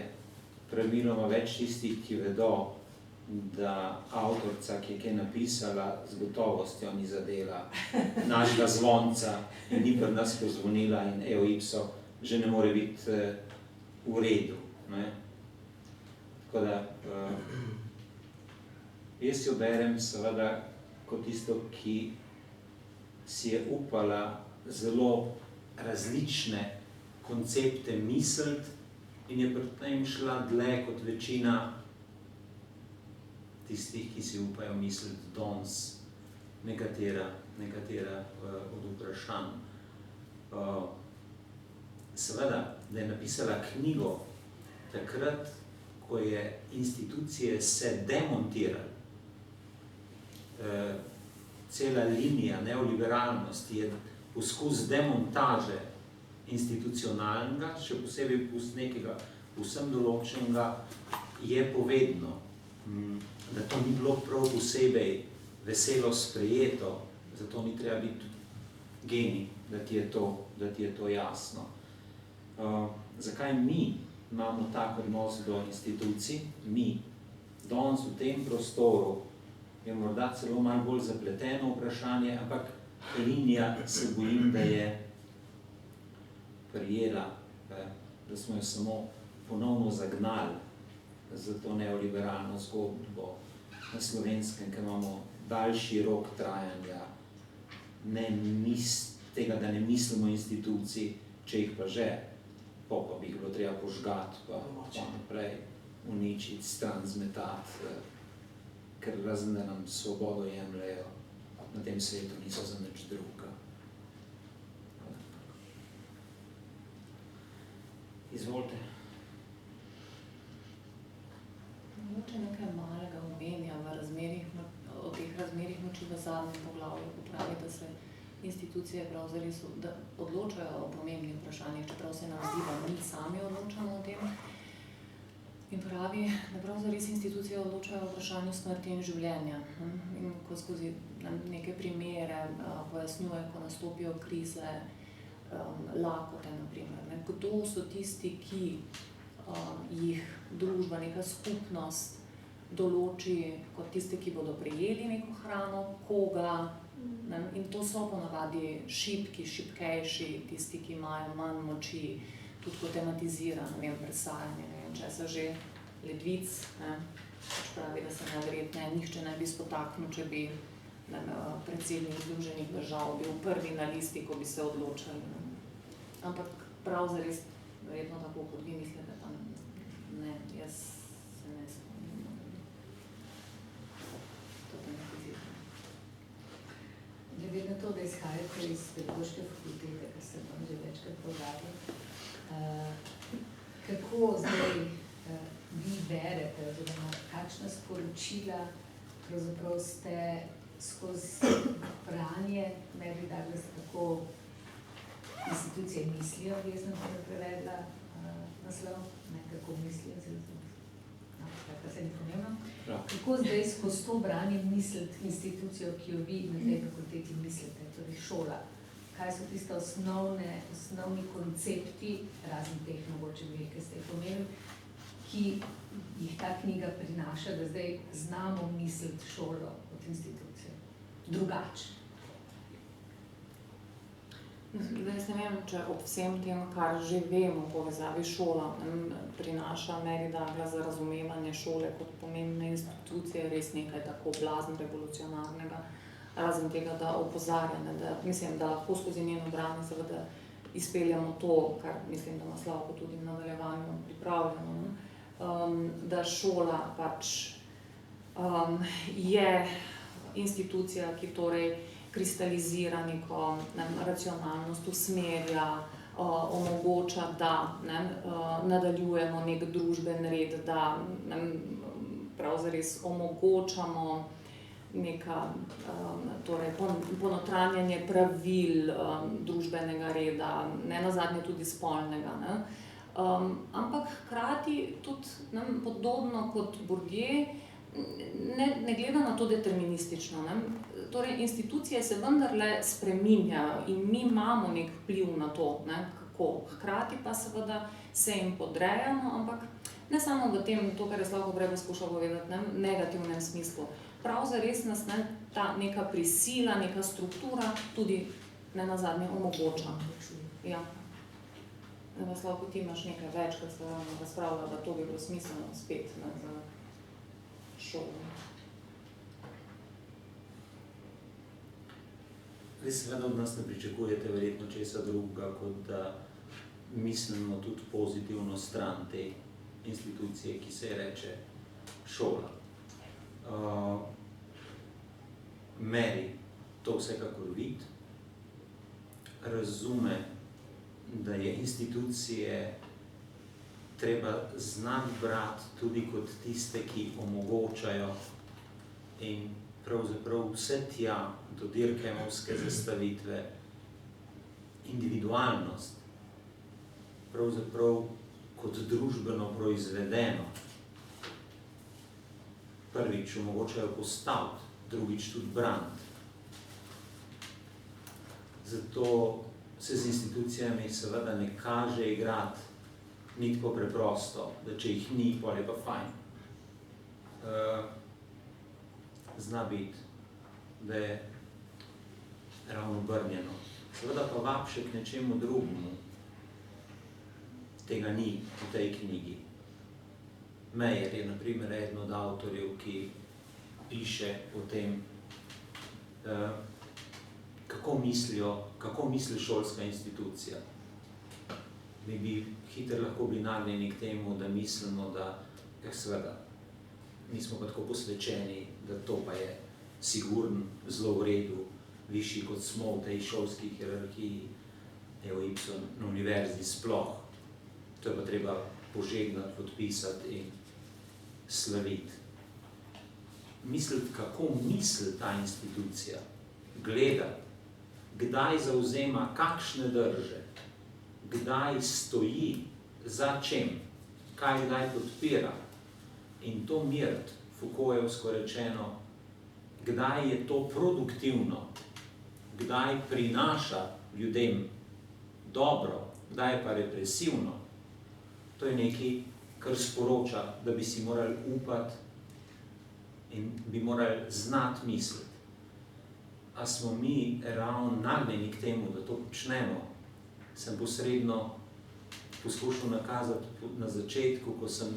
praviloma več tistih, ki vedo, da avtorica, ki je kaj napisala, z gotovostjo ni zadela našega zvonca in ni pri nas pozvonila in eo ipso, že ne more biti v redu. Tako da, jaz jo berem seveda kot tisto, ki si je upala zelo različne koncepte misliti in je pri tem šla dlje kot večina tistih, ki si upajo misliti danes nekatera od vprašanj. Seveda, da je napisala knjigo takrat, ko je institucije se demontirali, cela linija neoliberalnosti je poskus demontaže institucionalnega, še posebej nekega vsem določenega, je povedno, da to ni bilo prav posebej veselo sprejeto, zato ni treba biti genij, da ti je to jasno. Zakaj mi imamo tak odnos do institucij? Mi, danes v tem prostoru, je morda celo malo bolj zapleteno vprašanje, ampak linija se bojim, da je prijela, da smo jo samo ponovno zagnali za to neoliberalno zgodbo na Slovenskem, ker imamo daljši rok trajanja, tega, da ne mislimo institucij, če jih pa že, pa bi jih bilo treba požgati, pa naprej uničiti, stran zmetati, ker razen da nam svobodo jemljajo, na tem svetu niso za nič druga. Izvolite. Mogoče nekaj malega omenja o teh razmerjih moči v zadnjem poglavju, ko pravi, da se institucije da odločajo o pomembnih vprašanjih, čeprav se nam zdi, da mi sami odločamo o tem. In pravi, da prav zares institucije odločajo o vprašanju smrti in življenja. In ko skozi neke primere pojasnjuje, ko nastopijo krize, lakote, naprimer, kdo so tisti, ki jih družba, neka skupnost določi kot tiste, ki bodo prejeli neko hrano, koga. In to so ponavadi šibki, šibkejši, tisti, ki imajo manj moči, tudi ko tematizira, presajanje, česa že, ledvic, pravi, da se najverjetneje nihče ne bi spotaknil, če bi predsednik Združenih držav bil prvi na listi, ko bi se odločali. Ampak prav zares, verjetno tako, kot vi mislite, pa ne, jaz se ne spomnim. To tematizira. Glede na to, da izhajate iz pedagoške fakultete, kar sem vam že večkrat poudarila, kako zdaj vi berete, oziroma kakšna sporočila pravzaprav ste skozi branje, Mary Douglas, kako institucije mislijo, jaz sem tudi prevedla naslov, kako mislijo, tako se ni pomembno. Kako zdaj skozi to branje misliti institucijo, ki jo vi na tej fakulteti mislite, torej šola? Kaj so tiste osnovni koncepti, razen teh mogoče dveh, ki ste jih omenili, ki jih ta knjiga prinaša, da zdaj znamo misliti šolo kot institucijo drugače? Jaz ne vem, če ob vsem tem, kar že vemo v povezavi šola, prinaša Mary Douglas za razumevanje šole kot pomembne institucije, res nekaj tako blazno revolucionarnega. Razen tega, da opozarja, da mislim, da lahko skozi njeno branje seveda izpeljamo to, kar mislim, da ima Slavko tudi v nadaljevanju pripravljeno, da šola pač je institucija, ki torej kristalizira neko racionalnost, usmerja, omogoča, da nadaljujemo nek družben red, da prav zares omogočamo neka torej ponotranjanje pravil družbenega reda, ne nazadnje tudi spolnega. Ampak hkrati tudi podobno kot Bourdieu ne gleda na to deterministično. Torej institucije se vendarle spreminjajo in mi imamo nek vpliv na to, kako. Hkrati pa seveda se jim podrejamo, ampak ne samo v tem, to, kar je Slavko prej poskušal povedati, negativnem smislu. Prav zares nas ta neka prisila, neka struktura tudi ne nazadnje omogoča. Ja. Slavko, ti imaš nekaj več, kar se razpravlja, da to bi bilo smiselno spet za šolo. Seveda od nas ne pričakujete verjetno česa drugega, kot da mislimo tudi pozitivno stran te institucije, ki se reče šola. Mary to vsekakor vidi, razume, da je institucije treba znati brati tudi kot tiste, ki omogočajo in pravzaprav vse tja do Durkheimovske zastavitve individualnost, pravzaprav kot družbeno proizvedeno. Prvič omogočajo postaviti, drugič tudi braniti. Zato se z institucijami seveda ne kaže igrati ni tako preprosto, da če jih ni, pol je pa fajn. Zna biti, da je ravno obrnjeno. Seveda pa vab še k nečemu drugemu. Tega ni v tej knjigi. Meyer je na primer eden od avtorjev, ki piše o tem, kako misli šolska institucija. Mi bi hitro lahko bili nagnjeni k temu, da mislimo, da seveda nismo pa tako posvečeni, da to pa je sigurno zelo v redu, višji kot smo v tej šolski hierarhiji, evo Ibsen na univerzi sploh. To je pa treba požegnati, podpisati in slaviti. Misliti, kako misli ta institucija, gledati, kdaj zavzema kakšne drže, kdaj stoji, za čem, kaj kdaj podpira, in to miriti, Foucaultjevsko rečeno, kdaj je to produktivno, kdaj prinaša ljudem dobro, kdaj je pa represivno, to je nekaj, kar sporoča, da bi si morali upati in bi morali znati misliti. A smo mi ravno nagnjeni k temu, da to počnemo? Sem posredno poskušal nakazati na začetku, ko sem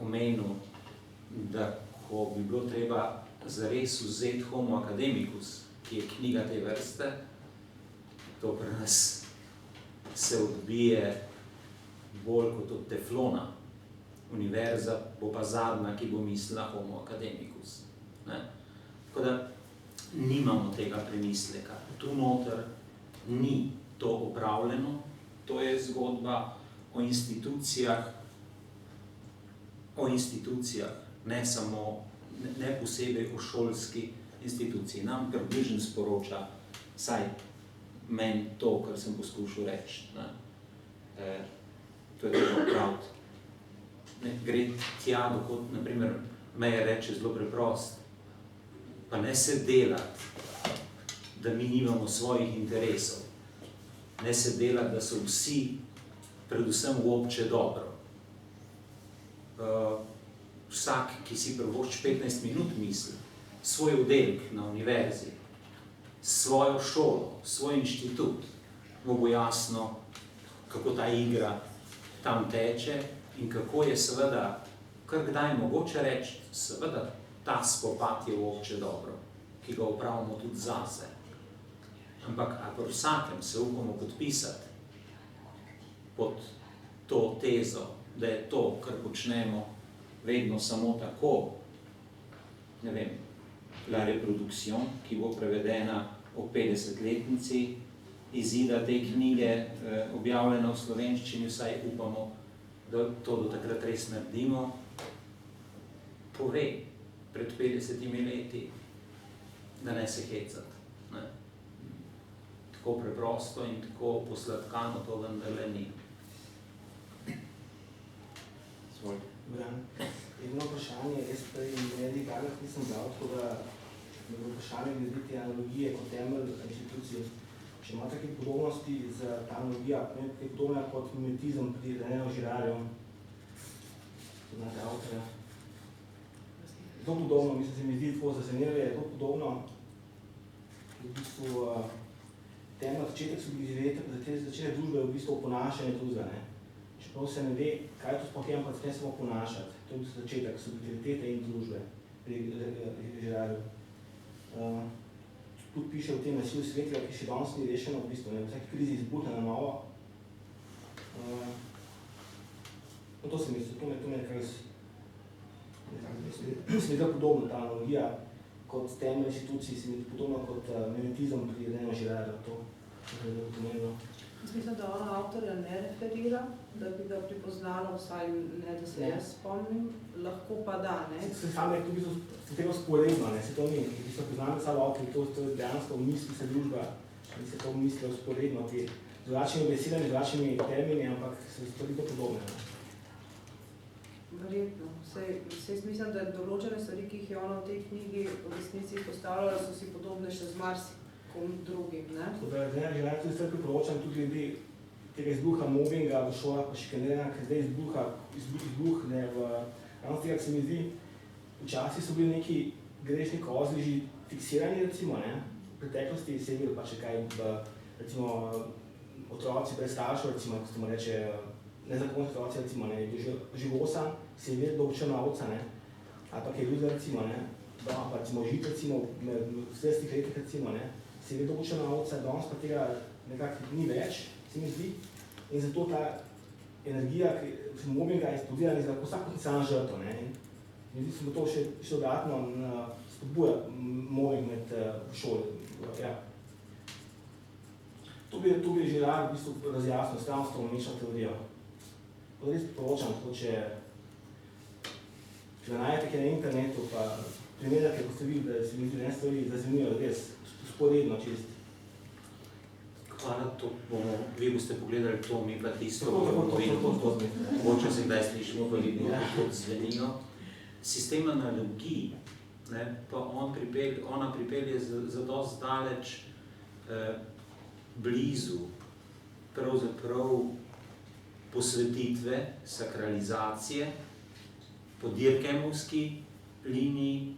omenil, da ko bi bilo treba zares vzeti Homo academicus, ki je knjiga te vrste, to pri nas se odbije bolj kot od teflona. Univerza bo pa zadnja, ki bo mislila Homo academicus. Ne? Tako da nimamo tega premisleka. Tu noter ni to opravljeno, to je zgodba o institucijah, ne samo, ne posebej o šolski instituciji. Nam približno sporoča, saj meni to, kar sem poskušal reči. To je treba opraviti. Gre tja, dokot, naprimer, Mejer reče zelo preprost, pa ne se delati, da mi nimamo svojih interesov. Ne se delati, da so vsi, predvsem v obče dobro. Vsak, ki si privošči 15 minut misli, svoj oddelek na univerzi, svojo šolo, svoj inštitut, mu bo jasno, kako ta igra tam teče in kako je seveda, kar kdaj mogoče reči, seveda ta spopad je v obče dobro, ki ga opravimo tudi zase. Ampak ako vsakem se upamo podpisati pod to tezo, da je to, kar počnemo, vedno samo tako, ne vem, La Reproduction, ki bo prevedena o 50-letnici izida te knjige, objavljena v slovenščini, vsaj upamo, da to do takrat res naredimo, pove pred 50 leti, da ne se hecati. Ne? Tako preprosto in tako posladkano to vendarle ni. Jedno vprašanje, jaz prej medij Garlah nisem dal, tako da je bilo vprašanje glede te analogije kot temelj inštitucije. Če ima take podobnosti za ta analogija, je podobna kot mimetizem pri Renéju Girardu, znate avtorja. Zelo podobno, mislim, se mi zdi tako zanimivo, je zelo podobno, v bistvu temelj začetek začetek družbe je v bistvu oponašanje drugega, ne. Čeprav se ne ve, kaj to sploh je, ampak se ne samo ponašati. To je začetek subtilitete in družbe pri Girardu. Tudi piše v tem nasilju svetla, ki še danes ni rešeno, v bistvu, ne, v vsaki krizi izbuhne na novo. To se mi zdi, to mi je nekaj se mi zdi podobno ta analogija kot temelj inštitucij, se mi zdi podobno kot mimetizem pri Renéju Girardu. To je zelo pomembno. Jaz mislim, da ona avtorja ne referira, da bi ga pripoznala, vsaj ne, da se jaz spomnim, lahko pa da, ne? Se sam je to v bistvu tega sporedno, ne, se to ni, ki so poznali samo avtorji, to je dejansko v misli se družba, in se to mislijo sporedno, ti z drugačnimi besedami, z drugačnimi termini, ampak se stvari to podobne. Verjetno. Sej mislim, da določene stvari, ki jih je ona v tej knjigi v resnici postavljala, so si podobne še z marsikom drugim, ne? Tako da Renéju tudi stvari priporočam tudi glede tega izbruha mobinga v šolah pa šikaniranja, ker zdaj izbruh ne v ravno tega, se mi zdi, včasih so bili neki grešni kozli že fiksirani, recimo, ne? V preteklosti se je videlo pa če kaj, recimo, otroci brez staršev, recimo, ko se mu reče, nezakonski otroci, recimo, ne, je bil živosan, se je vedel dolgočena ovca, ne, ali pa kaj ljudza, recimo, ne, doma pa recimo žit, recimo, v 40 letih, recimo, ne, se je vedel dolgočena ovca, danes pa tega nekako ni več, se mi zdi, in zato ta energija mobinga je spodbujena in za vsak potencialna žrtev, ne, in zdi se mi to še dodatno spodbuja mobbing med v šoli, ja. To bi Girard v bistvu razjasnil, stransko umečno teorijo. To res poročam, tako če ga najdete na internetu, pa primerjate, ko ste videli, da se mi zdi, ne stvari zazvenijo res, sporedno čist. Hvala, to bomo, vi boste pogledali to, mi pa tisto, To. mogoče se kdaj slišimo, pa vidimo, kako zvenijo. Sistem analogij, ne, pa ona pripelje za dosti daleč blizu pravzaprav posvetitve, sakralizacije po Dirkemovski liniji,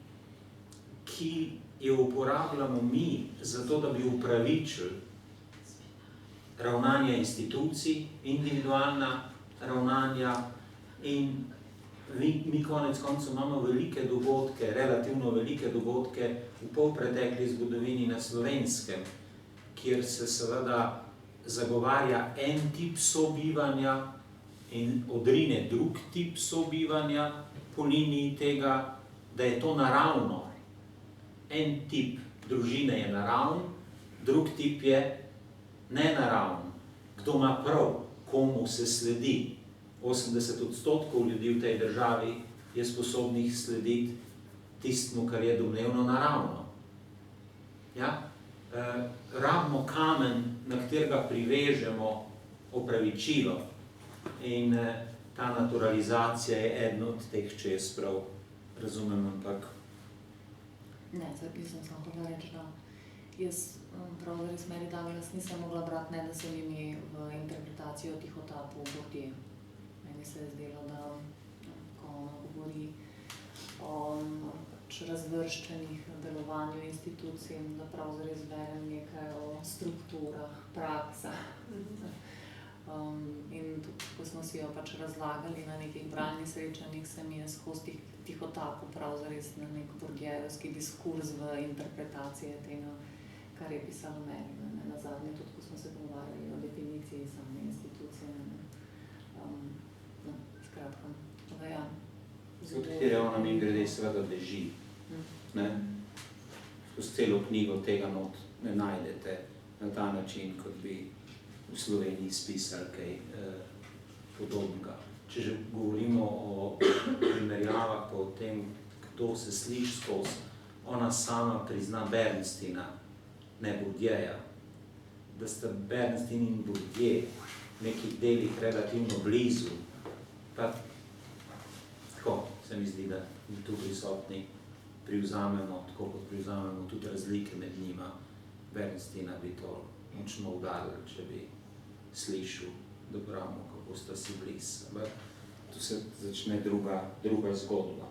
ki jo uporabljamo mi zato, da bi upravičili ravnanja institucij, individualna ravnanja in mi konec koncev imamo velike dogodke, relativno velike dogodke v polpretekli zgodovini na Slovenskem, kjer se seveda zagovarja en tip sobivanja in odrine drug tip sobivanja po liniji tega, da je to naravno. En tip družine je naravn, drug tip je nenaraven. Kdo ima prav, komu se sledi. 80% ljudi v tej državi je sposobnih slediti tistmu, kar je domnevno naravno. Ja? Rabimo kamen, na katerega privežemo opravičilo. In ta naturalizacija je eden od teh, če jaz prav razumem, ampak... Ne, nisem samo hotel reči, da jaz prav res Mary Douglas nisem mogla brati, ne da se mi v interpretacijo tihotapu Bourdieu. Meni se je zdelo, da ko ona govori o razvrščenih delovanju institucij, da prav zares berem nekaj o strukturah, praksah. In tudi, ko smo si jo pač razlagali na nekih bralnih srečanjih, se mi je skozi tihotapu prav zares na nek bourdieuovski diskurs v interpretacije tega, kar je pisala Mary. Nazadnje tudi, ko smo se pogovarjali o definiciji same institucije. Skratka, da ja. Od katere ona mi grede seveda beži. Skozi celo knjigo tega not ne najdete na ta način, kot bi v Sloveniji spisali kaj podobnega. Če že govorimo o primerjavah, pa o tem, kdo se sliši skozi, ona sama prizna Bernsteina, ne Bourdieja, da sta Bernstein in Bourdieu v nekih delih relativno blizu. Pa tako se mi zdi, da tu prisotni privzamemo, tako kot privzamemo tudi razlike med njima. Bernsteina bi to močno udarili, če bi slišal, da pravimo, kako sta si bliz. Ampak tu se začne druga zgodba.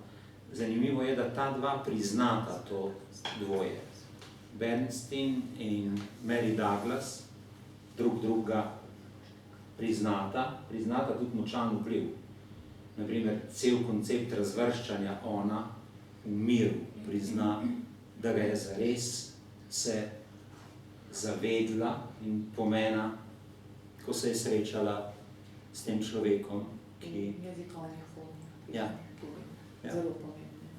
Zanimivo je, da ta dva priznata to dvoje. Bernstein in Mary Douglas drugega priznata tudi močan vpliv. Naprimer, cel koncept razvrščanja ona v miru prizna, da ga je zares se zavedla in pomena, ko se je srečala s tem človekom, ki... Jezikovnih form. Ja. Zelo pomembno.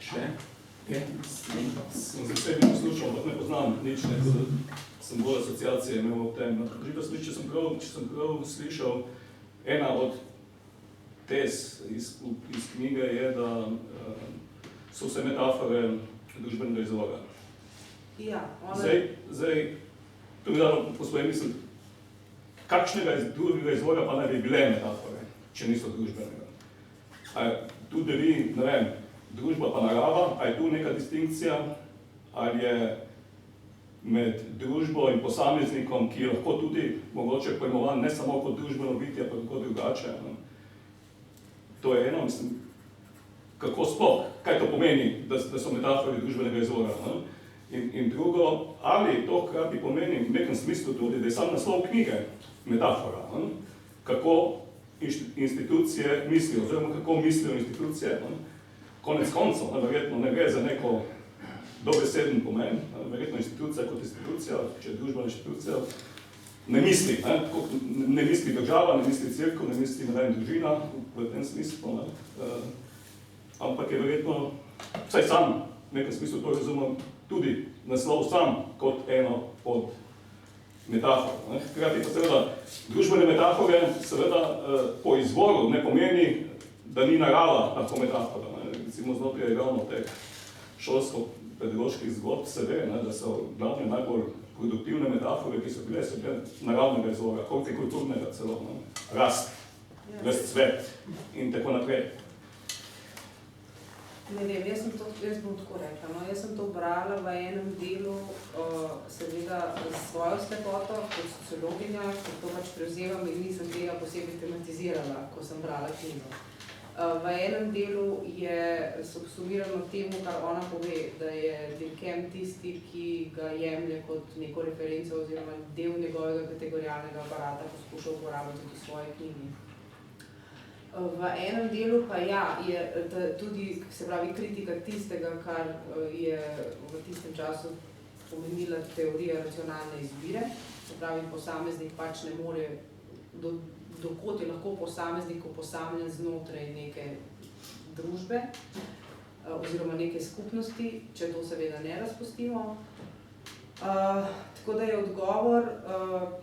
Še? Sem zasebno poslušal, ampak ne poznam nič, sem bolj asociacije imel v tem. Če sem prav slišal, ena od tez iz knjige je, da so vse metafore družbenega izvora. Ja, Zdaj, to mi dalo po svoje misli, kakšnega drugega izvora pa naj bi bile metafore, če niso družbenega. A tu deli, ne vem, družba pa narava, a je tu neka distinkcija, ali je med družbo in posameznikom, ki je lahko tudi mogoče pojmovan ne samo kot družbeno bitje, pa kako drugače. To je eno, mislim, kako sploh, kaj to pomeni, da so metafori družbenega izvora. In drugo, ali to hkrati pomeni v nekem smislu tudi, da je sam naslov knjige metafora, kako institucije mislijo, oziroma kako mislijo institucije. Konec koncev, verjetno ne gre za neko dobeseden pomen, verjetno institucija kot institucija, če je družbena institucija, ne misli država, ne misli cerkev, ne misli družina v tem smislu, ampak je verjetno, vsaj sam v nekem smislu to razumem, tudi naslov sam kot eno od metafor. Hkrati pa seveda družbene metafore seveda po izvoru ne pomeni, da ni narava lahko metafora. Recimo znotraj ravno teh šolsko-pedagoških zgodb se ve, ne, da so glavne najbolj produktivne metafore, ki so bile naravnega izvora, hortikulturnega celo, ne, rast, razcvet in tako naprej. Ne vem, jaz bom tako rekla, no, jaz sem to brala v enem delu, seveda s svojo slepoto, kot sociologinja, ker to pač prevzemam in nisem tega posebej tematizirala, ko sem brala knjigo. V enem delu je subsumirano temu, kar ona pove, da je Durkheim tisti, ki ga jemlje kot neko referenco oziroma del njegovega kategorijalnega aparata poskuša uporabljati v svoji knjigi. V enem delu pa ja, je tudi, se pravi, kritika tistega, kar je v tistem času pomenila teorija racionalne izbire, se pravi, posameznik pač ne more, dokot je lahko posameznik osamljen znotraj neke družbe oziroma neke skupnosti, če to seveda ne razpustimo. Tako da je odgovor,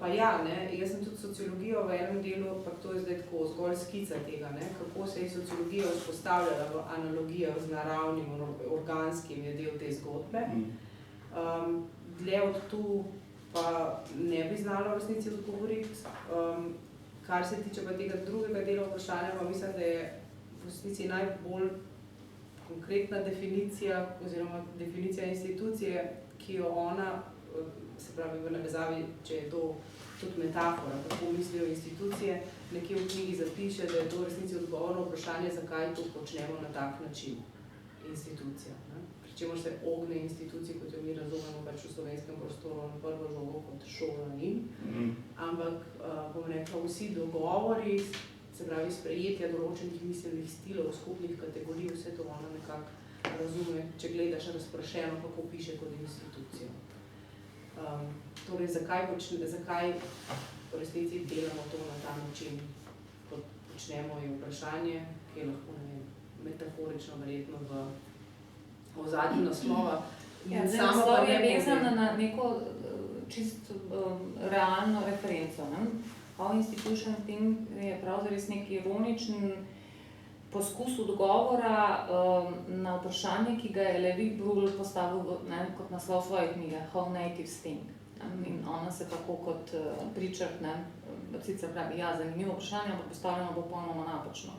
pa ja, ne, jaz sem tudi sociologijo v enem delu, pa to je zdaj tako zgolj skica tega, ne, kako se je sociologija vzpostavljala v analogijah z naravnim, organskim je del te zgodbe. Dlje od tu pa ne bi znala v resnici odgovoriti. Kar se tiče pa tega drugega dela vprašanja, pa mislim, da je v resnici najbolj konkretna definicija oziroma definicija institucije, ki jo ona, se pravi v navezavi, če je to tudi metafora, kako mislijo institucije, nekje v knjigi zapiše, da je to v resnici odgovorno vprašanje, zakaj to počnemo na tak način institucija. Pričemer se ogne institucije, kot jo mi razumemo pač v slovenskem prostoru, na prvo žogo kot šola in. Ampak, bom rekla, vsi dogovori, se pravi sprejetja določenih miselnih stilov, skupnih kategorij, vse to ona nekako razume, če gledaš razprašeno, kako piše kot institucijo. Torej, zakaj v resnici delamo to na ta način, kot počnemo, je vprašanje, ki je lahko, ne vem, metaforično verjetno v ozadju naslova. Ja, naslov je vezan na neko čisto realno referenco. How Institution Think je pravzaprav nek ironičen poskus odgovora na vprašanje, ki ga je Lévi-Brühl postavil kot naslov svoje knjige, How Natives Think. In ona se tako kot pričak, sicer pravi, ja, zanimivo vprašanje, ampak postavljeno popolnoma napačno.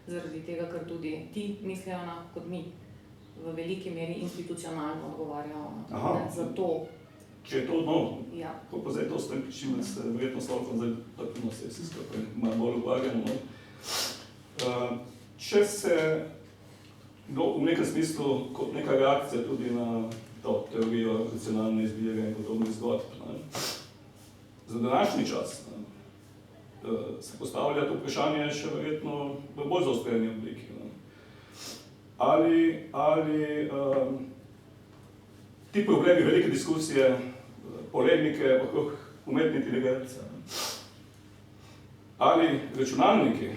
Zaradi tega, ker tudi ti mislijo kot mi, v veliki meri institucionalno odgovarjajo. Zato. Če je to odmov, ko pa zdaj to s tem, čimer se verjetno stavljamo, zdaj tako se vsi skupaj malo bolj ukvarjamo. Če se v nekem smislu kot neka reakcija tudi na to teorijo racionalne izbire in podobnih zgodb, za današnji čas se postavlja to vprašanje še verjetno v bolj zaostreni obliki. Ali ti problemi, velike diskusije, polemike okrog umetne inteligence, ali računalniki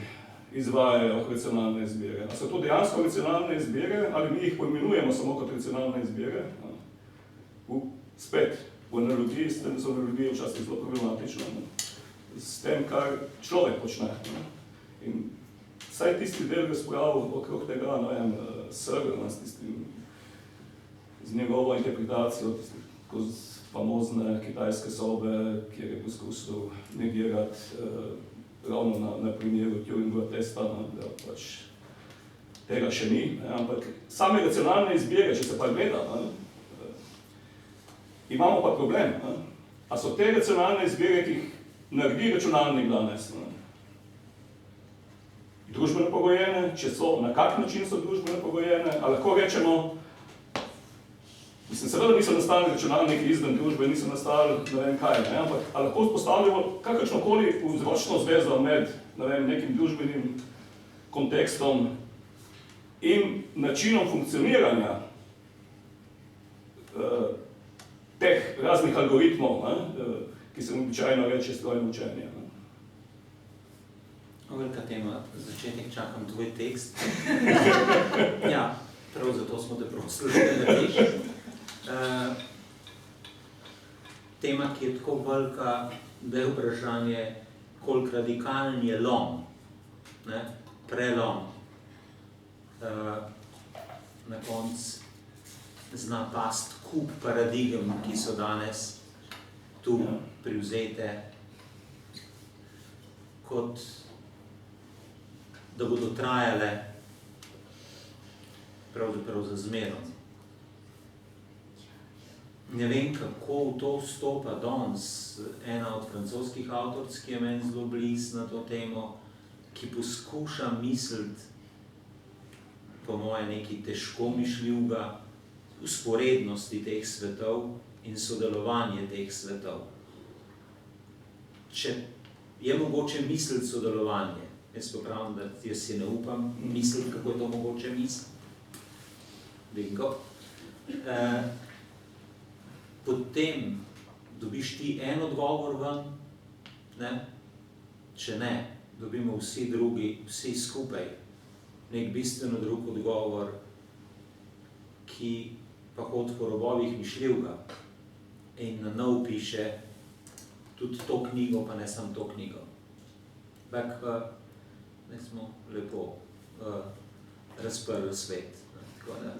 izvajajo racionalne izbire. A so to dejansko racionalne izbire, ali mi jih poimenujemo samo kot racionalne izbire? Spet, v analogiji, s tem, da so analogije včasih zelo problematične, s tem, kar človek počne. In vsaj tisti del razprav okrog tega, Searle, z njegovo interpretacijo, skozi famozne kitajske sobe, kjer je poskusil negirati ravno na primeru Turingova testa, da pač tega še ni, ampak same racionalne izbire, če se pa gleda, imamo pa problem. A so te racionalne izbire, ki jih naredi računalnik danes, družbeno pogojene, če so, na kak način so družbeno pogojene, a lahko rečemo, mislim, seveda niso nastali računalniki izven družbe, niso nastali ne vem kaj, ampak a lahko vzpostavljamo kakršnokoli vzročno zvezo med nekim družbenim kontekstom in načinom funkcioniranja teh raznih algoritmov, ki se običajno reče strojno učenje. Velika tema, začetek čakam tvoj tekst. Ja, prav zato smo te prosili, da narediš. Tema, ki je tako velika, da je vprašanje, koliko radikalen je lom, prelom. Na koncu zna past kup paradigem, ki so danes tu privzete, kot da bodo trajale pravzaprav za zmerom. Ne vem, kako v to vstopa danes ena od francoskih avtoric, ki je meni zelo blizu na to temo, ki poskuša misliti, po moje nekaj težko mišljivega, usporednosti teh svetov in sodelovanje teh svetov. Če je mogoče misliti sodelovanje, jaz pa pravim, da jaz si ne upam misliti, kako je to mogoče misliti. Bingo. Potem dobiš ti en odgovor ven, ne? Če ne, dobimo vsi drugi, vsi skupaj, nek bistveno drug odgovor, ki pa hodi po robovih mišljivga in na nov piše tudi to knjigo, pa ne samo to knjigo. Ne smo lepo razprli svet. Tako da,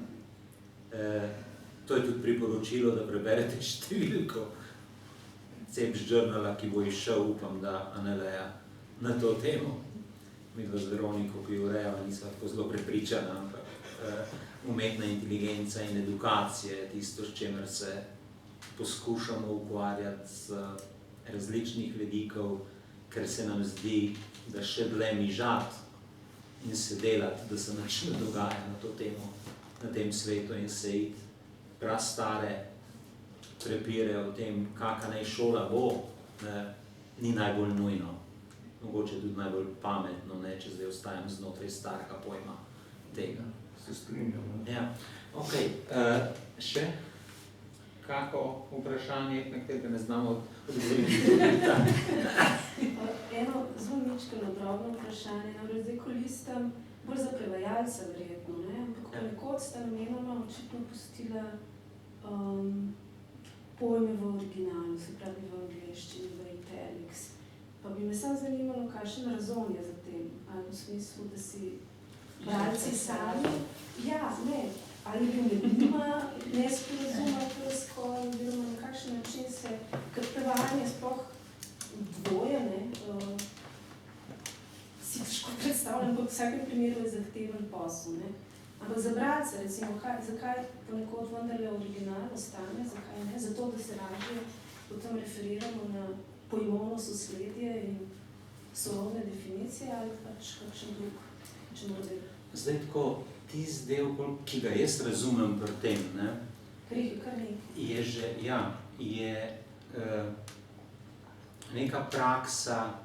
to je tudi priporočilo, da preberete številko Cepš Journala, ki bo izšel, upam, da Aneleja, na to temo. Midva z Veroniko, ki jo urejava, nisva tako zelo prepričana, ampak umetna inteligenca in edukacija je tisto, s čemer se poskušamo ukvarjati z različnih vidikov, ker se nam zdi, da še dlje mižati in se delati, da se nič ne dogaja na to temo, na tem svetu in se iti prastare prepire o tem, kakšna naj šola bo, ni najbolj nujno. Mogoče tudi najbolj pametno, ne, če zdaj ostajam znotraj starega pojma tega. Se strinjam. Ja, ok. Še kako vprašanje, na katerega ne znamo odgovoriti? Eno zelo ničkano drobno vprašanje, namreč zdaj, ko listam, bolj za prevajalca verjetno, ne? Ampak ponekod sta namenoma očitno pustila pojme v originalu, se pravi v angleščini, v italics. Pa bi me samo zanimalo, kakšen razum je za tem, ali v smislu, da si bralci sami, ali bi med njima nesporazumeli skoro, oziroma na kakšen način se, ker prevajanje sploh dvoje, si težko predstavljam, pa v vsakem primeru je zahteven posel, ne. Ampak za bralce, recimo, zakaj ponekod vendarle original ostane, zakaj ne? Zato, da se lažje potem referiramo na pojmovno sosledje in sorodne definicije ali pač kakšen drug model. Zdaj tako, tisti del, ki ga jaz razumem pri tem, ne, je že, je neka praksa,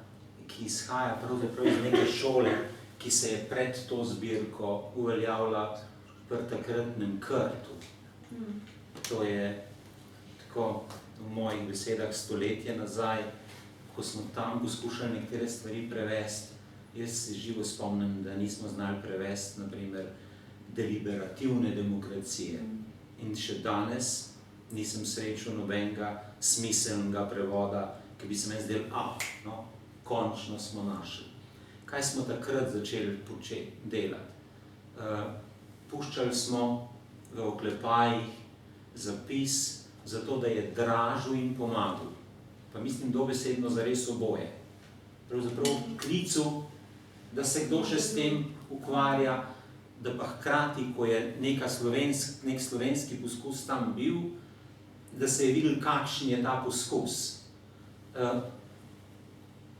ki izhaja pravzaprav iz neke šole, ki se je pred to zbirko uveljavila pri takratnem Krtu. To je tako v mojih besedah stoletje nazaj, ko smo tam poskušali nekatere stvari prevesti. Jaz se živo spomnim, da nismo znali prevesti, na primer, deliberativne demokracije. In še danes nisem srečal nobenega smiselnega prevoda, ki bi se meni zdel, končno smo našli. Kaj smo takrat začeli delati? Puščali smo v oklepajih zapis, zato da je dražil in pomagal. Pa mislim dobesedno zares oboje. Pravzaprav klicu, da se kdo še s tem ukvarja, da pa hkrati, ko je nek slovenski poskus tam bil, da se je videl, kakšen je ta poskus.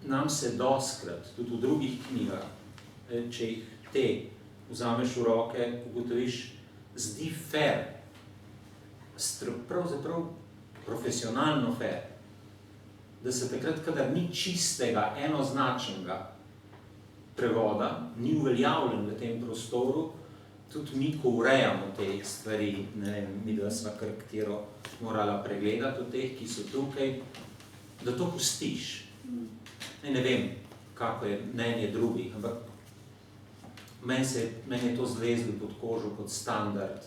Nam se doskrat, tudi v drugih knjigah, če jih te vzameš v roke, ugotoviš, zdi fair, pravzaprav profesionalno fair, da se takrat, kadar ni čistega, enoznačnega prevoda, ni uveljavljen v tem prostoru, tudi mi, ko urejamo te stvari, ne vem, mi da sva kar katero morala pregledati od teh, ki so tukaj, da to pustiš. Ne vem, kako je mnenje drugih, ampak meni je to zlezlo pod kožo kot standard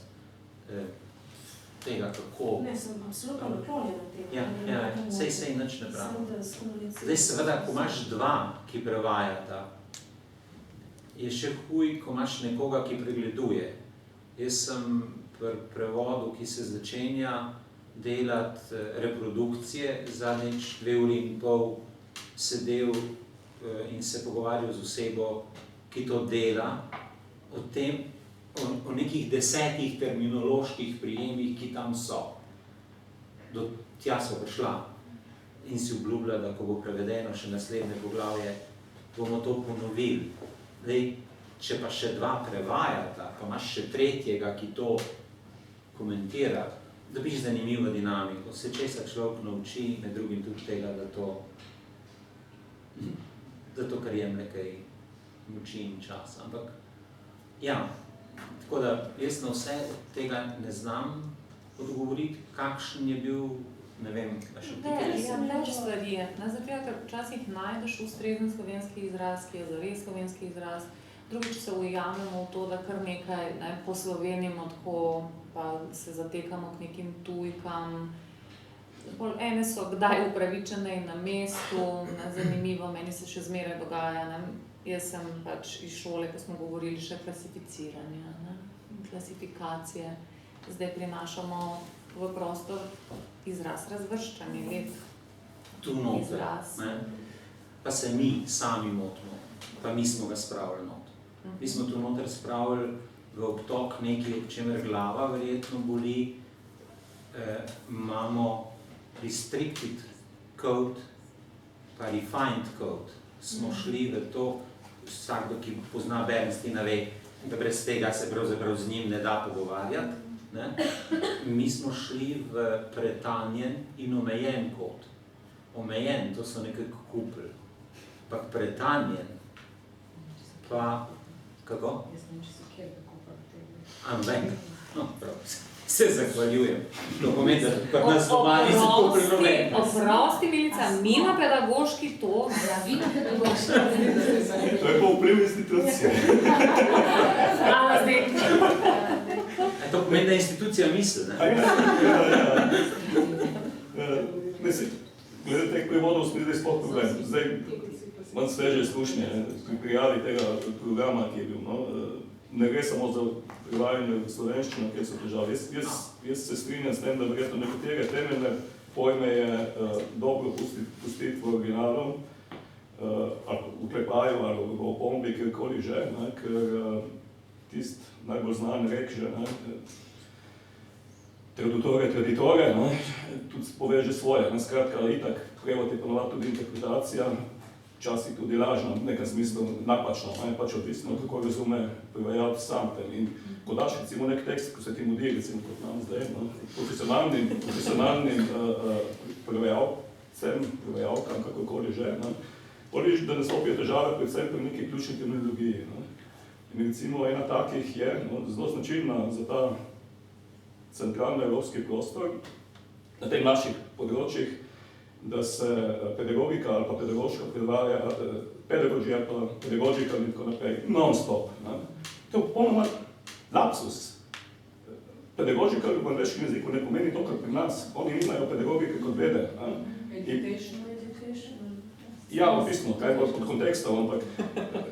tega, kako... Ne, sem absolutno naklonjena tega. Ja, sej nič ne pravim. Zdaj seveda, ko imaš dva, ki prevajata, je še huj, ko imaš nekoga, ki pregleduje. Jaz sem pri prevodu, ki se začenja delati reprodukcije, zadnjič 2 uri in pol sedel in se pogovarjal z osebo, ki to dela, o tem, o nekih 10 terminoloških prijemih, ki tam so. Do tja so prišla in si obljubila, da ko bo prevedeno še naslednje poglavje, bomo to ponovili. Zdaj, če pa še 2 prevajata, pa imaš še 3., ki to komentira, dobiš zanimivo dinamiko, se česa človek nauči, med drugim tudi tega, da to kar jemlje kaj moči in čas. Ampak, ja, tako da jaz na vse tega ne znam odgovoriti, kakšen je bil, ne vem, še več stvari je. Zato, ker včasih najdeš ustrezen slovenski izraz, ki je zares slovenski izraz, drugič se ujamemo v to, da kar nekaj poslovenimo tako, pa se zatekamo k nekim tujkam. Ene so kdaj upravičene in na mestu, zanimivo, meni se še zmeraj dogaja. Jaz sem pač iz šole, ko smo govorili še klasificiranja, klasifikacije. Zdaj prinašamo v prostor izraz razvrščanje, lep izraz. Pa se mi sami motimo, pa mi smo ga spravili not. Mi smo tu noter spravili v obtok nekaj, o čemer glava verjetno boli. Imamo restricted code, pa refined code. Smo šli v to, vsakdo, ki pozna Bernsteina, ve, da brez tega se pravzaprav z njim ne da pogovarjati. Mi smo šli v pretanjen in omejen kod. Omejen, to so nekako kupili. Pa pretanjen, pa kako? Jaz ne vem, če so kjer kako pa tega. Ampak, no, prav, se zahvaljujem. To pomeni, da pri nas doma niso kupili noben. Oprosti, Milica, mi na pedagoški to. Ja, vi na pedagoški. To je pa vpliv institucije. To pomeni, da institucija misli, ne? Mislim, glede teh prevodov smo zdaj sploh problem. Zdaj imam sveže izkušnje pri prijavi tega programa, ki je bil. Ne gre samo za prevajanje v slovenščino, kjer so težave. Jaz se strinjam s tem, da verjetno nekatere temeljne pojme je dobro pustiti v originalu, ali v prepaju, ali v opombi, kjerkoli že, ker tisti najbolj znan rek že, tradutore, tudi poveže svoje. Skratka, itak, prevod je ponovati tudi interpretacija, včasih tudi lažna, v nekem smislu napačna, pač odvisno, kako razume prevajalec sam. In ko daš recimo nek tekst, ko se ti mudi, recimo kot nam zdaj, profesionalnim prevajalcem, prevajalkam, kakokoli že, vidiš, da nastopijo težave predvsem pri neki ključni terminologiji. In recimo ena takih je zelo značilna za ta centralni evropski prostor, na teh naših področjih, da se pedagogika ali pa pedagoška prevaja, pedagogija pa pedagogika in tako naprej, non-stop. To je popolnoma lapsus. Pedagogika v angleškem jeziku ne pomeni to, kar pri nas. Oni nimajo pedagogike kot vede. Education. Ja, v bistvu, kaj pa pod kontekstom, ampak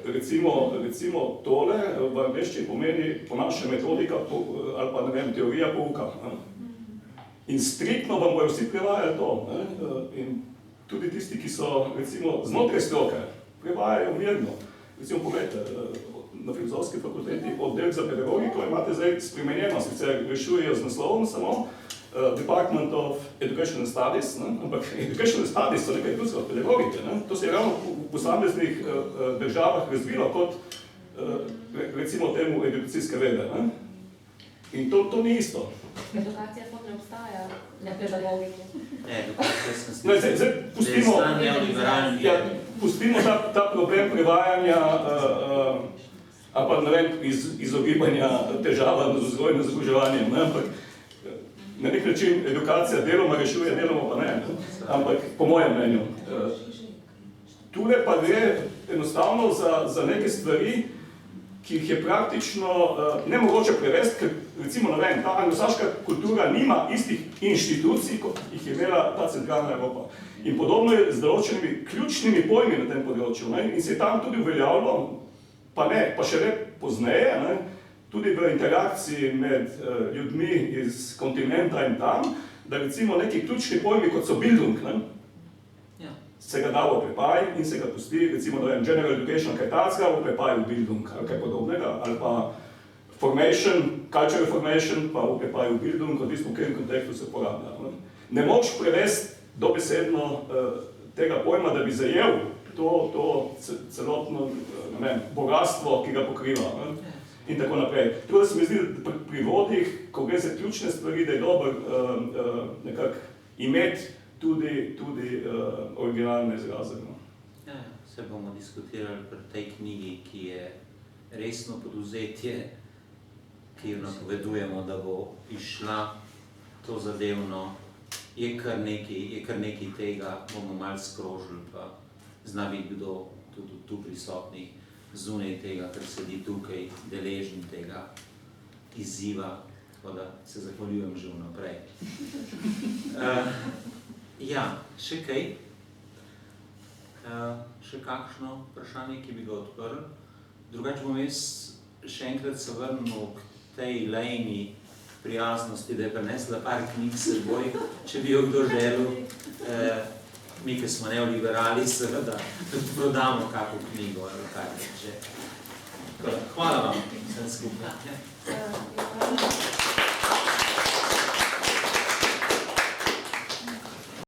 recimo tole v angleščini pomeni po naše metodika ali pa, ne vem, teorija pouka. In striktno vam bojo vsi prevajali to. In tudi tisti, ki so, recimo, znotraj stroke, prevajajo mirno. Recimo, pogledajte, na Filozofski fakulteti oddelek za pedagogiko imate zdaj spremenjeno, sicer rešujejo z naslovom samo Department of Educational Studies, ampak Educational Studies so nekaj drugega od pedagogike. To se je ravno v posameznih državah razvilo kot, recimo temu, edukacijske vede. In to ni isto. Edukacija sploh ne obstaja na pedagogiki. Edukacija sem slišal. Zdaj, pustimo ta problem prevajanja, ali pa, ne vem, izogibanja težava z vzgojnim izobraževanjem, ampak na nek način edukacija deloma rešuje, deloma pa ne, ampak po mojem mnenju. Tule pa gre enostavno za neke stvari, ki jih je praktično nemogoče prevesti, ker recimo, ne vem, ta anglosaška kultura nima istih inštitucij, kot jih je imela ta centralna Evropa. In podobno je z določenimi ključnimi pojmi na tem področju. In se je tam tudi uveljavilo, pa še ne pozneje, tudi v interakciji med ljudmi iz kontinenta in tam, da recimo neki ključni pojmi, kot so Bildung, Ja. se ga da v oklepaj in se ga pusti, recimo, General Education, kaj tacga, v oklepaju Bildung ali kaj podobnega, ali pa Formation, Cultural Formation, pa v oklepaju Bildung, odvisno v katerem kontekstu se uporablja. Ne moč prevesti dobesedno tega pojma, da bi zajel to celotno bogatstvo, ki ga pokriva. In tako naprej. Tako da se mi zdi, da pri vodih, ko gre za ključne stvari, da je dobro nekako imeti tudi originalne izraze. Ja, se bomo diskutirali pri tej knjigi, ki je resno podvzetje, ki jo napovedujemo, da bo išla to zadevno. Je kar nekaj tega, bomo malo skrožili, pa zna biti kdo tudi tu prisotnih zunaj tega, ker sedi tukaj deležen tega izziva, tako da se zahvaljujem že vnaprej. Ja, še kaj? Še kakšno vprašanje, ki bi ga odprl? Drugače bom jaz še enkrat se vrnil k tej lejni prijaznosti, da je prinesla par knjig s seboj, če bi jo kdo želel. Mi, ki smo neoliberali, seveda prodamo kako knjigo ali kaj že. Hvala vam, vsem skupaj.